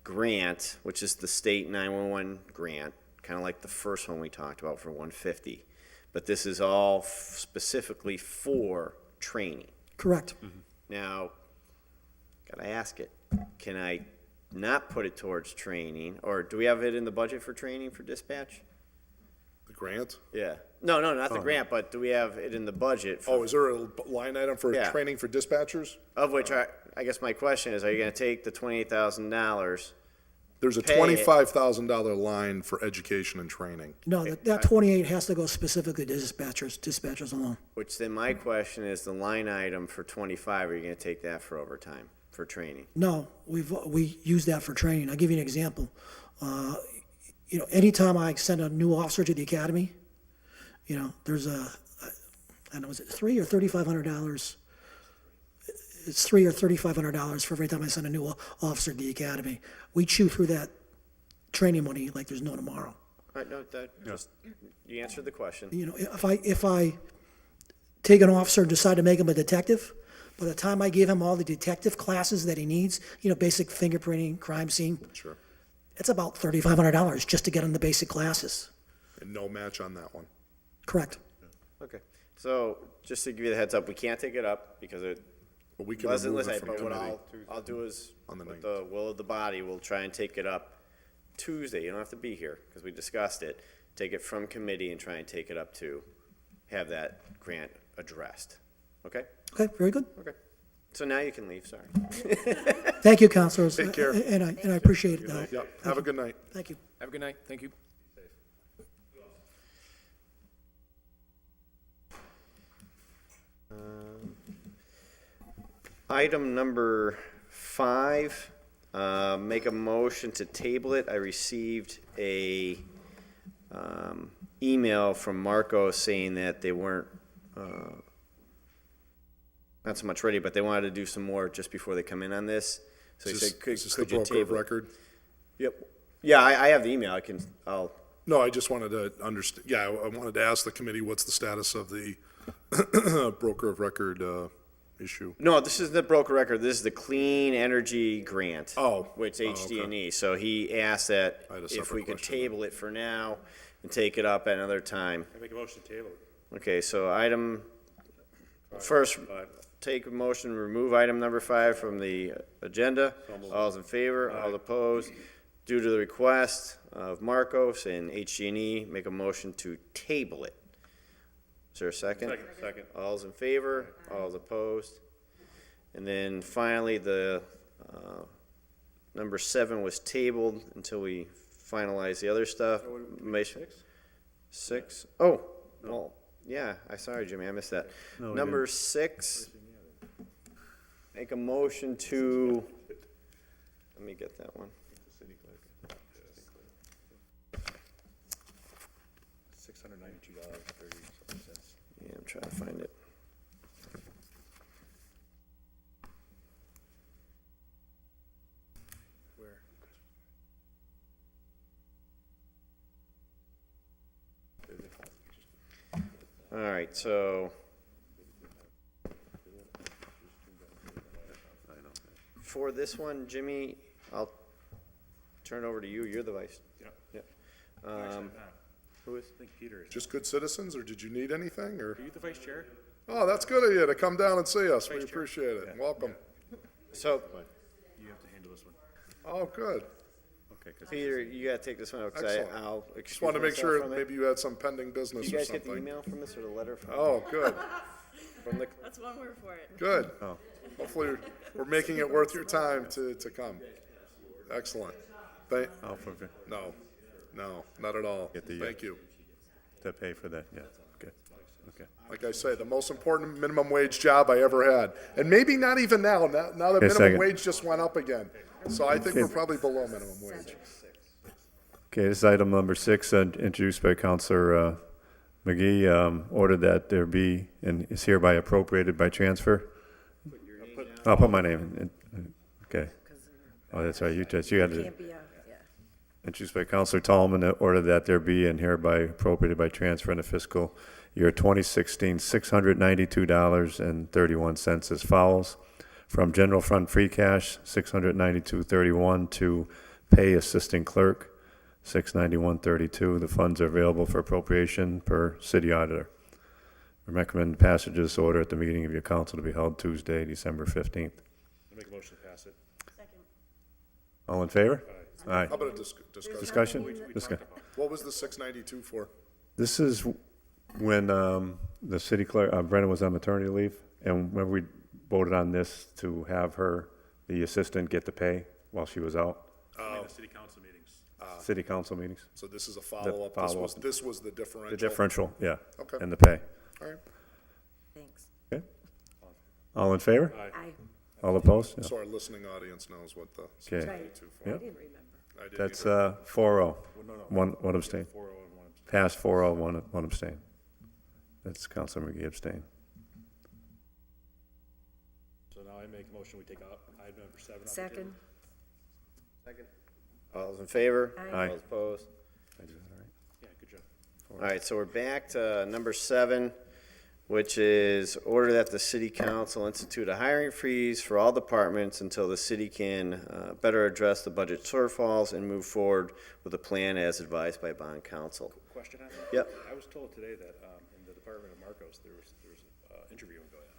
grant, which is the state 911 grant, kind of like the first one we talked about for 150. But this is all specifically for training. correct. Now, gotta ask it, can I not put it towards training, or do we have it in the budget for training for dispatch? The grant? Yeah. No, not the grant, but do we have it in the budget? Oh, is there a line item for Yeah. training for dispatchers? Of which, I guess my question is, are you gonna take the $28,000? There's a Pay it. $25,000 line for education and training. No, that 28 has to go specifically to dispatchers alone. Which then my question is, the line item for 25, are you gonna take that for overtime, for training? No, we use that for training. I'll give you an example. Anytime I send a new officer to the academy, there's I don't know, is it $300 or $3,500? It's $300 or $3,500 for every time I send a new officer to the academy. We chew through that training money like there's no tomorrow. All right, no, you answered the question. If I take an officer and decide to make him a detective, by the time I give him all the detective classes that he needs, basic fingerprinting, crime scene. Sure. It's about $3,500 just to get him the basic classes. And no match on that one. Correct. Okay, so just to give you the heads up, we can't take it up because it But we can wasn't remove it listed, from but what committee. I'll do is, On the with 9th. the will of the body, we'll try and take it up Tuesday. You don't have to be here, because we discussed it. Take it from committee and try and take it up to have that grant addressed. Okay? Okay, very good. Okay. So now you can leave, sorry. Thank you, counselors. Take care. And I appreciate it. Yep, have a good night. Thank you. Have a good night. Thank you. Item number 5, make a motion to table it. I received a email from Marco saying that they weren't, not so much ready, but they wanted to do some more just before they come in on this. So he Is this- said, could is this the could you broker of table? it?" record? Yep. Yeah, I have the email. I'll, No, I just wanted to understand, I wanted to ask the committee, what's the status of the broker of record issue? no, this is the broker record. This is the Clean Energy Grant. Oh. Which Oh, HD&E. So he asked that I had a if separate we could question then. table it for now and take it up at another time. I make a motion to table it. Okay, so first, take a motion, to remove item number 5 from the agenda. All's in favor, all opposed. Due to the request of Marcos and HG&E, make a motion to table it. Is there a second? Second. All's in favor, all's opposed. And then finally, the number 7 was tabled until we finalize the other stuff. 6? Oh, well, yeah, sorry, Jimmy, I missed that. Number 6, make a motion to, let me get that one. $692.30. Yeah, I'm trying to find it. Where? All right, so for this one, Jimmy, I'll turn it over to you. You're the vice. Yeah. Yeah. Who is? I think Peter is. Just good citizens, or did you need anything, or? Are you the vice chair? Oh, that's good of you to come down and see us. We appreciate it. Welcome. So, You have to handle this one. Oh, good. Okay, 'cause Peter, you gotta take this one out, because Excellent. I'll Just excuse wanted to make myself sure from it. maybe you had some pending business You or guys get the something. email from us or the letter from? Oh, good, From the, That's one word for it. good. Hopefully, we're making it worth your time to come. Excellent. I'll forget No, not at all. Get the, Thank you. to pay for that, yeah, okay, okay. Like I say, the most important minimum wage job I ever had. And maybe not even now, now that Okay, minimum second. wage just went up again. So I think we're probably below minimum wage. Okay, this is item number 6, introduced by Counselor McGee, ordered that there be, and is hereby appropriated by transfer. I'll put my name in, okay. Oh, that's right, you had to, Can't be yeah. introduced by Counselor Tallman, ordered that there be and hereby appropriated by transfer in the fiscal year 2016, $692.31 as follows. From general fund free cash, $692.31 to pay assistant clerk, $691.32. The funds are available for appropriation per city auditor. I recommend passage of this order at the meeting of your council to be held Tuesday, December 15th. I'll make a motion to pass it. All in favor? Aye. How about a discussion? Discussion? What was the 692 for? This is when the city clerk, Brenna was on maternity leave, and when we voted on this to have her, the assistant, get the pay while she was out, In the city council meetings. city council meetings. So this is a follow-up. follow-up. This was the differential. The differential, yeah. Okay. And the pay. All right. Thanks. Okay? All in favor? Aye. All opposed? Yeah. So our listening audience knows what the Okay. 692 for. I Yep. didn't remember. I didn't That's either. 4-0. One abstain. 4-0 and 1 abstain. Pass 4-0, one abstain. That's Councilor McGee abstain. So now I make a motion, we take out item number 7. off the Second. second. All those in favor? Aye. All those opposed? table. Yeah, good job. All right, so we're back to number 7, which is order that the city council institute a hiring freeze for all departments until the city can better address the budget shortfalls and move forward with a plan as advised by bond council. Question on that? Yep. I was told today that in the Department of Marcos, there was interviewing going on.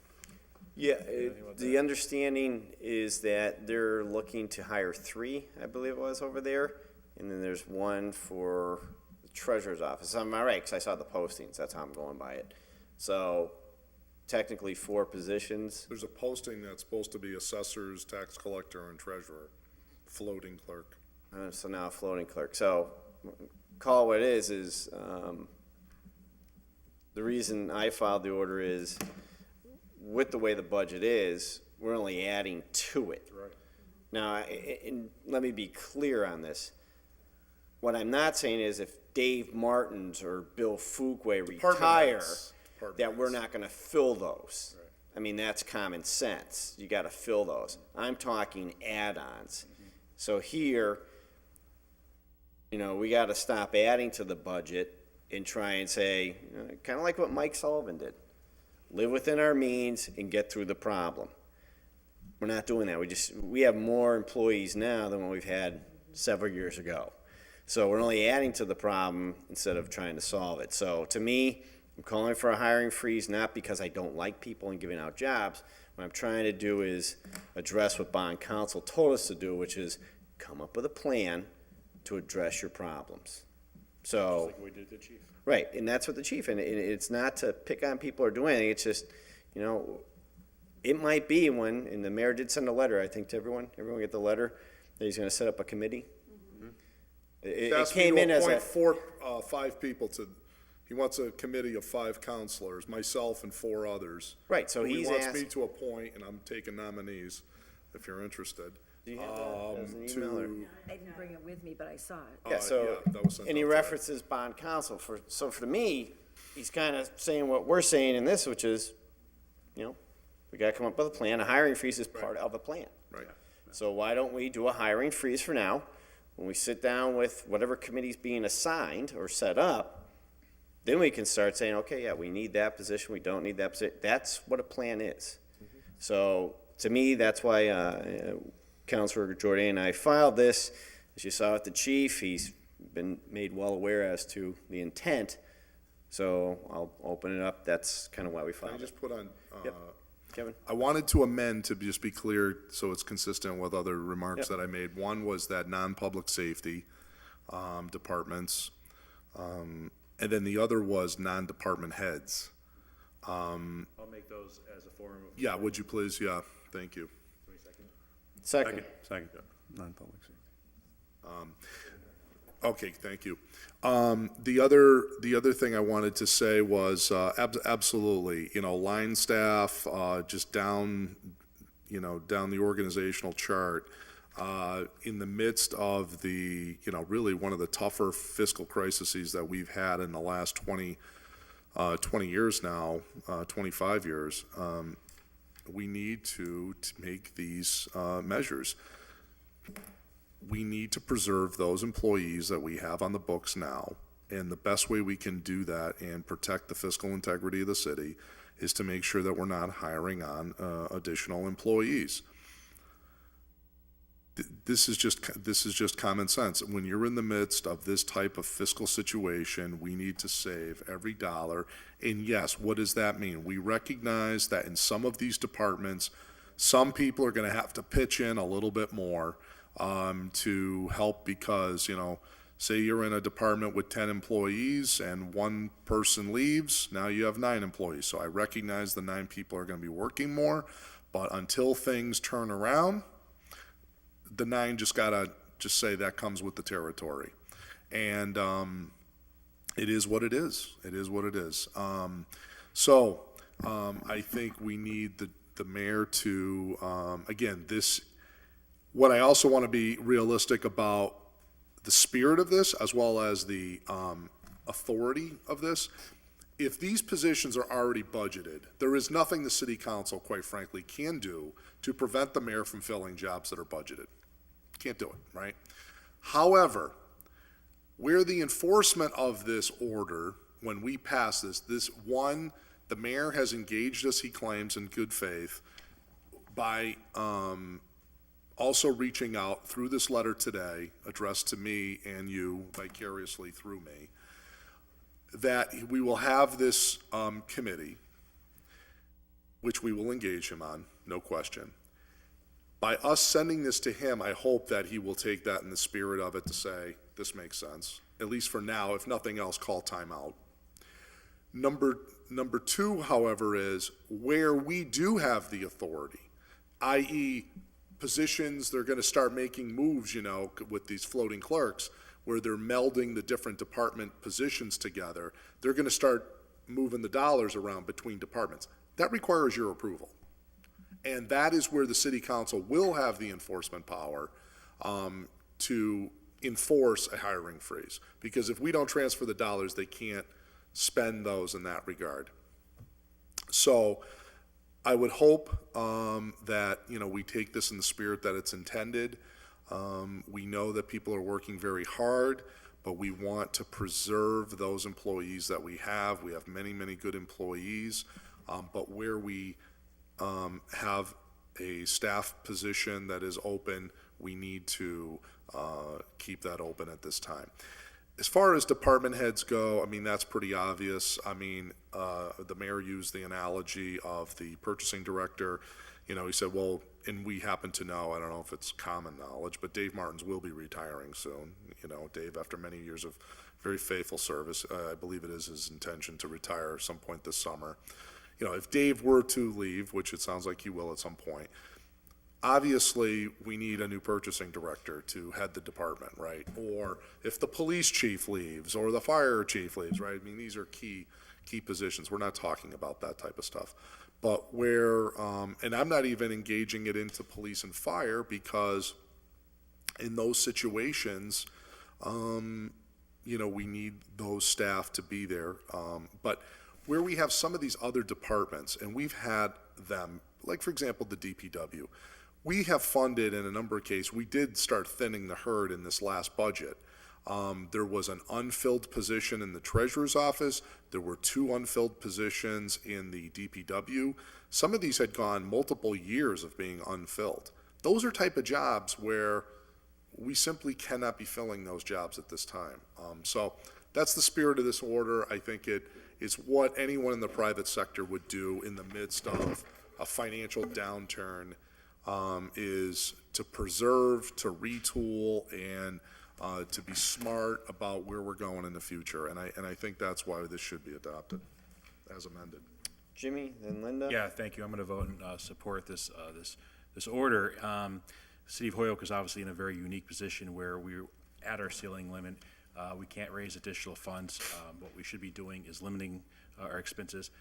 Yeah, anything about the understanding is that they're looking to hire 3, I believe it was, over there. And then there's one for the treasurer's office. Am I right? Because I saw the postings. That's how I'm going by it. So technically 4 positions. There's a posting that's supposed to be assessors, tax collector, and treasurer, floating clerk. So now a floating clerk. So call it what it is the reason I filed the order is with the way the budget is, we're only adding to it. Right. Now, and let me be clear on this. What I'm not saying is if Dave Martins or Bill Fuquay retire, heads. Department that we're heads. not gonna fill those. I mean, that's common sense. You gotta fill those. I'm talking add-ons. So here, you know, we gotta stop adding to the budget and try and say, kinda like what Mike Sullivan did. Live within our means and get through the problem. We're not doing that. We have more employees now than what we've had several years ago. So we're only adding to the problem instead of trying to solve it. So to me, I'm calling for a hiring freeze, not because I don't like people and giving out jobs. What I'm trying to do is address what bond council told us to do, which is come up with a plan to address your problems. So. Like we did the chief. Right, and that's what the chief, and it's not to pick on people or do anything, it's just, you know, it might be when, and the mayor did send a letter, I think, to everyone get the letter, that he's gonna set up a committee. It Asked me came to in as appoint a, 5 people to, he wants a committee of 5 counselors, myself and 4 others. right, so Who he's He wants me asked, to appoint, and I'm taking nominees, if you're interested. do you have that as an email or? I didn't bring it with me, but I saw it. Yeah, so, that was sent and he out today. references bond council so for me, he's kinda saying what we're saying in this, which is, you know, we gotta come up with a plan, a hiring freeze is part of a plan. Right. So why don't we do a hiring freeze for now? When we sit down with whatever committee's being assigned or set up, then we can start saying, okay, yeah, we need that position, we don't need that position. That's what a plan is. So to me, that's why Councilor Jordan and I filed this. As you saw with the chief, he's been made well aware as to the intent. So I'll open it up. That's kind of why we Can I filed it. just put on, Yep. Kevin? I wanted to amend to just be clear, so it's consistent with other remarks that I made. One was that non-public safety, departments, and then the other was non-department heads. I'll make those as a form of. Yeah, would you please? Yeah, thank you. Second. Second, non-public safety. Okay, thank you. The other thing I wanted to say was, absolutely, line staff, just down the organizational chart, in the midst of the, really one of the tougher fiscal crises that we've had in the last 20 years now, 25 years, we need to make these, measures. We need to preserve those employees that we have on the books now, and the best way we can do that and protect the fiscal integrity of the city is to make sure that we're not hiring on additional employees. This is just common sense. When you're in the midst of this type of fiscal situation, we need to save every dollar. And yes, what does that mean? We recognize that in some of these departments, some people are going to have to pitch in a little bit more to help because, say you're in a department with 10 employees and one person leaves, now you have 9 employees. So I recognize the 9 people are going to be working more, but until things turn around, the 9 just gotta just say that comes with the territory. And it is what it is. It is what it is. So I think we need the mayor to, again, what I also want to be realistic about the spirit of this as well as the authority of this. If these positions are already budgeted, there is nothing the city council, quite frankly, can do to prevent the mayor from filling jobs that are budgeted. Can't do it, right? However, where the enforcement of this order, when we pass this, the mayor has engaged us, he claims, in good faith by also reaching out through this letter today, addressed to me and you vicariously through me, that we will have this committee, which we will engage him on, no question. By us sending this to him, I hope that he will take that in the spirit of it to say, this makes sense, at least for now, if nothing else, call timeout. Number 2, however, is where we do have the authority, i.e. positions, they're going to start making moves, with these floating clerks, where they're melding the different department positions together. They're going to start moving the dollars around between departments. That requires your approval. And that is where the city council will have the enforcement power to enforce a hiring freeze. Because if we don't transfer the dollars, they can't spend those in that regard. So I would hope that, we take this in the spirit that it's intended. We know that people are working very hard, but we want to preserve those employees that we have. We have many, many good employees, but where we have a staff position that is open, we need to keep that open at this time. As far as department heads go, that's pretty obvious. The mayor used the analogy of the purchasing director. He said, well, and we happen to know, I don't know if it's common knowledge, but Dave Martins will be retiring soon. Dave, after many years of very faithful service, I believe it is his intention to retire at some point this summer. If Dave were to leave, which it sounds like he will at some point, obviously we need a new purchasing director to head the department, right? Or if the police chief leaves or the fire chief leaves, right? These are key positions. We're not talking about that type of stuff. But where, and I'm not even engaging it into police and fire because in those situations, we need those staff to be there. But where we have some of these other departments, and we've had them, like for example, the DPW, we have funded in a number of cases, we did start thinning the herd in this last budget. There was an unfilled position in the treasurer's office. There were 2 unfilled positions in the DPW. Some of these had gone multiple years of being unfilled. those are type of jobs where we simply cannot be filling those jobs at this time. So that's the spirit of this order. I think it is what anyone in the private sector would do in the midst of a financial downturn, is to preserve, to retool, and to be smart about where we're going in the future. And I think that's why this should be adopted as amended. Jimmy, then Linda? Yeah, thank you. I'm going to vote and support this order. The City of Holyoke is obviously in a very unique position where we're at our ceiling limit. We can't raise additional funds. What we should be doing is limiting our expenses.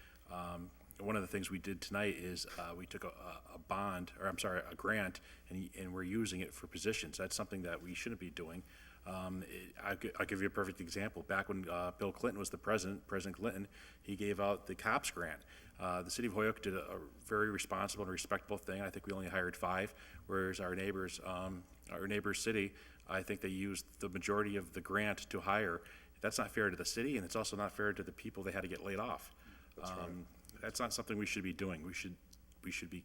One of the things we did tonight is we took a grant, and we're using it for positions. That's something that we shouldn't be doing. I'll give you a perfect example. Back when Bill Clinton was the president, President Clinton, he gave out the COPS grant. The City of Holyoke did a very responsible and respectable thing. I think we only hired 5, whereas our neighbors city, I think they used the majority of the grant to hire. That's not fair to the city, and it's also not fair to the people that had to get laid off. That's not something we should be doing. We should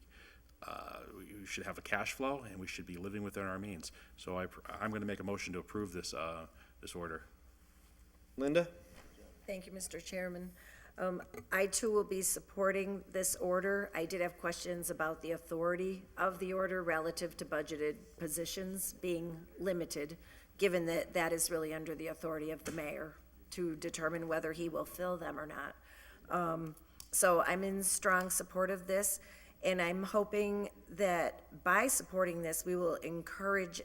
have a cash flow, and we should be living within our means. So I'm going to make a motion to approve this order. Linda? Thank you, Mr. Chairman. I too will be supporting this order. I did have questions about the authority of the order relative to budgeted positions being limited, given that that is really under the authority of the mayor to determine whether he will fill them or not. So I'm in strong support of this, and I'm hoping that by supporting this, we will encourage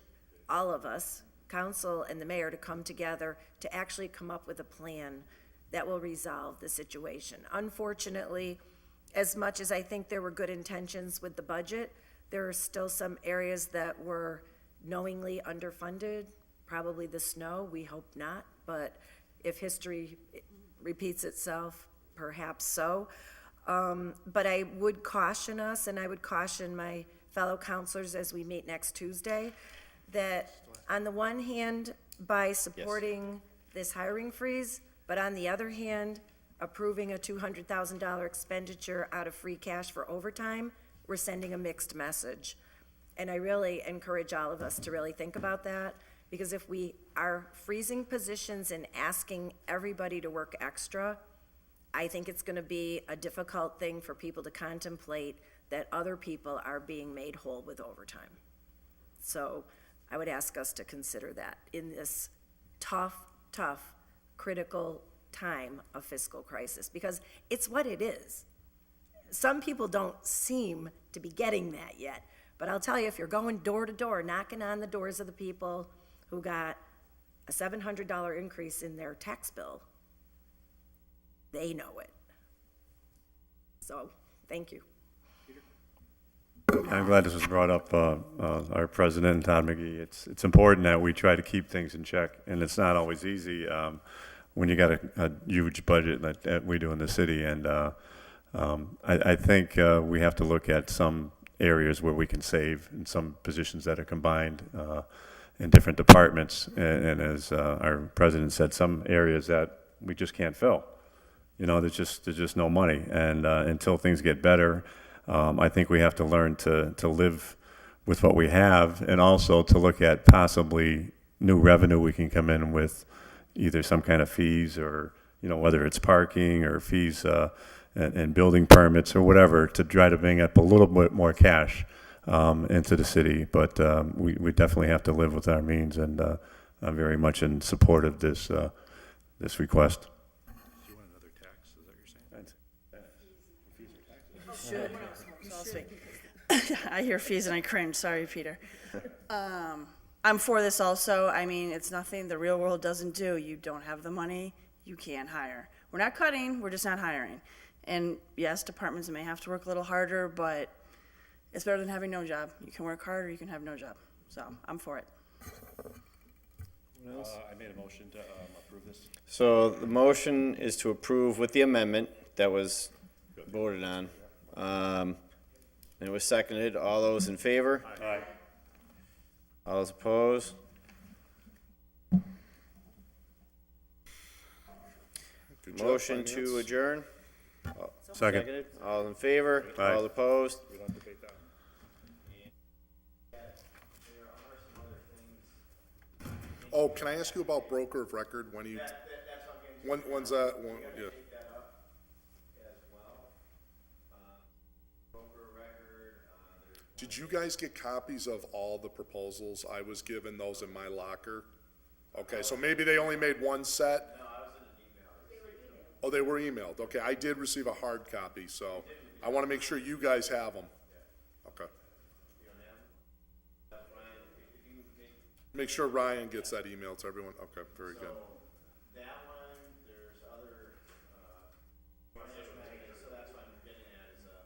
all of us, council and the mayor, to come together to actually come up with a plan that will resolve the situation. Unfortunately, as much as I think there were good intentions with the budget, there are still some areas that were knowingly underfunded, probably the snow, we hope not, but if history repeats itself, perhaps so. But I would caution us, and I would caution my fellow counselors as we meet next Tuesday, that on the one hand, by supporting this hiring freeze, but on the other hand, approving a $200,000 expenditure out of free cash for overtime, we're sending a mixed message. And I really encourage all of us to really think about that, because if we are freezing positions and asking everybody to work extra, I think it's gonna be a difficult thing for people to contemplate that other people are being made whole with overtime. So I would ask us to consider that in this tough, critical time of fiscal crisis, because it's what it is. Some people don't seem to be getting that yet, but I'll tell you, if you're going door to door, knocking on the doors of the people who got a $700 increase in their tax bill, they know it. So, thank you. I'm glad this was brought up, our president, Todd McGee. It's important that we try to keep things in check, and it's not always easy when you got a huge budget that we do in the city. And I think we have to look at some areas where we can save, and some positions that are combined in different departments. And as our president said, some areas that we just can't fill. You know, there's just no money, and until things get better, I think we have to learn to live with what we have, and also to look at possibly new revenue we can come in with, either some kind of fees, or, you know, whether it's parking or fees and building permits or whatever, to try to bring up a little bit more cash into the city. But we definitely have to live with our means, and I'm very much in support of this request. Do you want another tax, is that what you're saying? I'll speak. I hear fees and I cringe. Sorry, Peter. I'm for this also. I mean, it's nothing the real world doesn't do. You don't have the money, you can't hire. We're not cutting, we're just not hiring. And yes, departments may have to work a little harder, but it's better than having no job. You can work harder, you can have no job. So I'm for it. I made a motion to approve this. So the motion is to approve with the amendment that was voted on. And it was seconded. All those in favor? Aye. All those opposed? Good job, Motion Finance. to adjourn? Second. All in favor? Aye. All opposed? We don't debate that. Oh, can I ask you about broker of record? When you, when's that, yeah. Take that up as well. Broker record, there's Did you guys get copies of all the proposals? I was given those in my locker. Okay, so maybe they only made one set? no, I was in an email. Oh, they were emailed. Okay, I did receive a hard copy, so I want to make sure you guys have them. Okay. You don't have them? That's fine. If you make Make sure Ryan gets that email to everyone. Okay, very good. that one, there's other, so that's what I'm getting at is,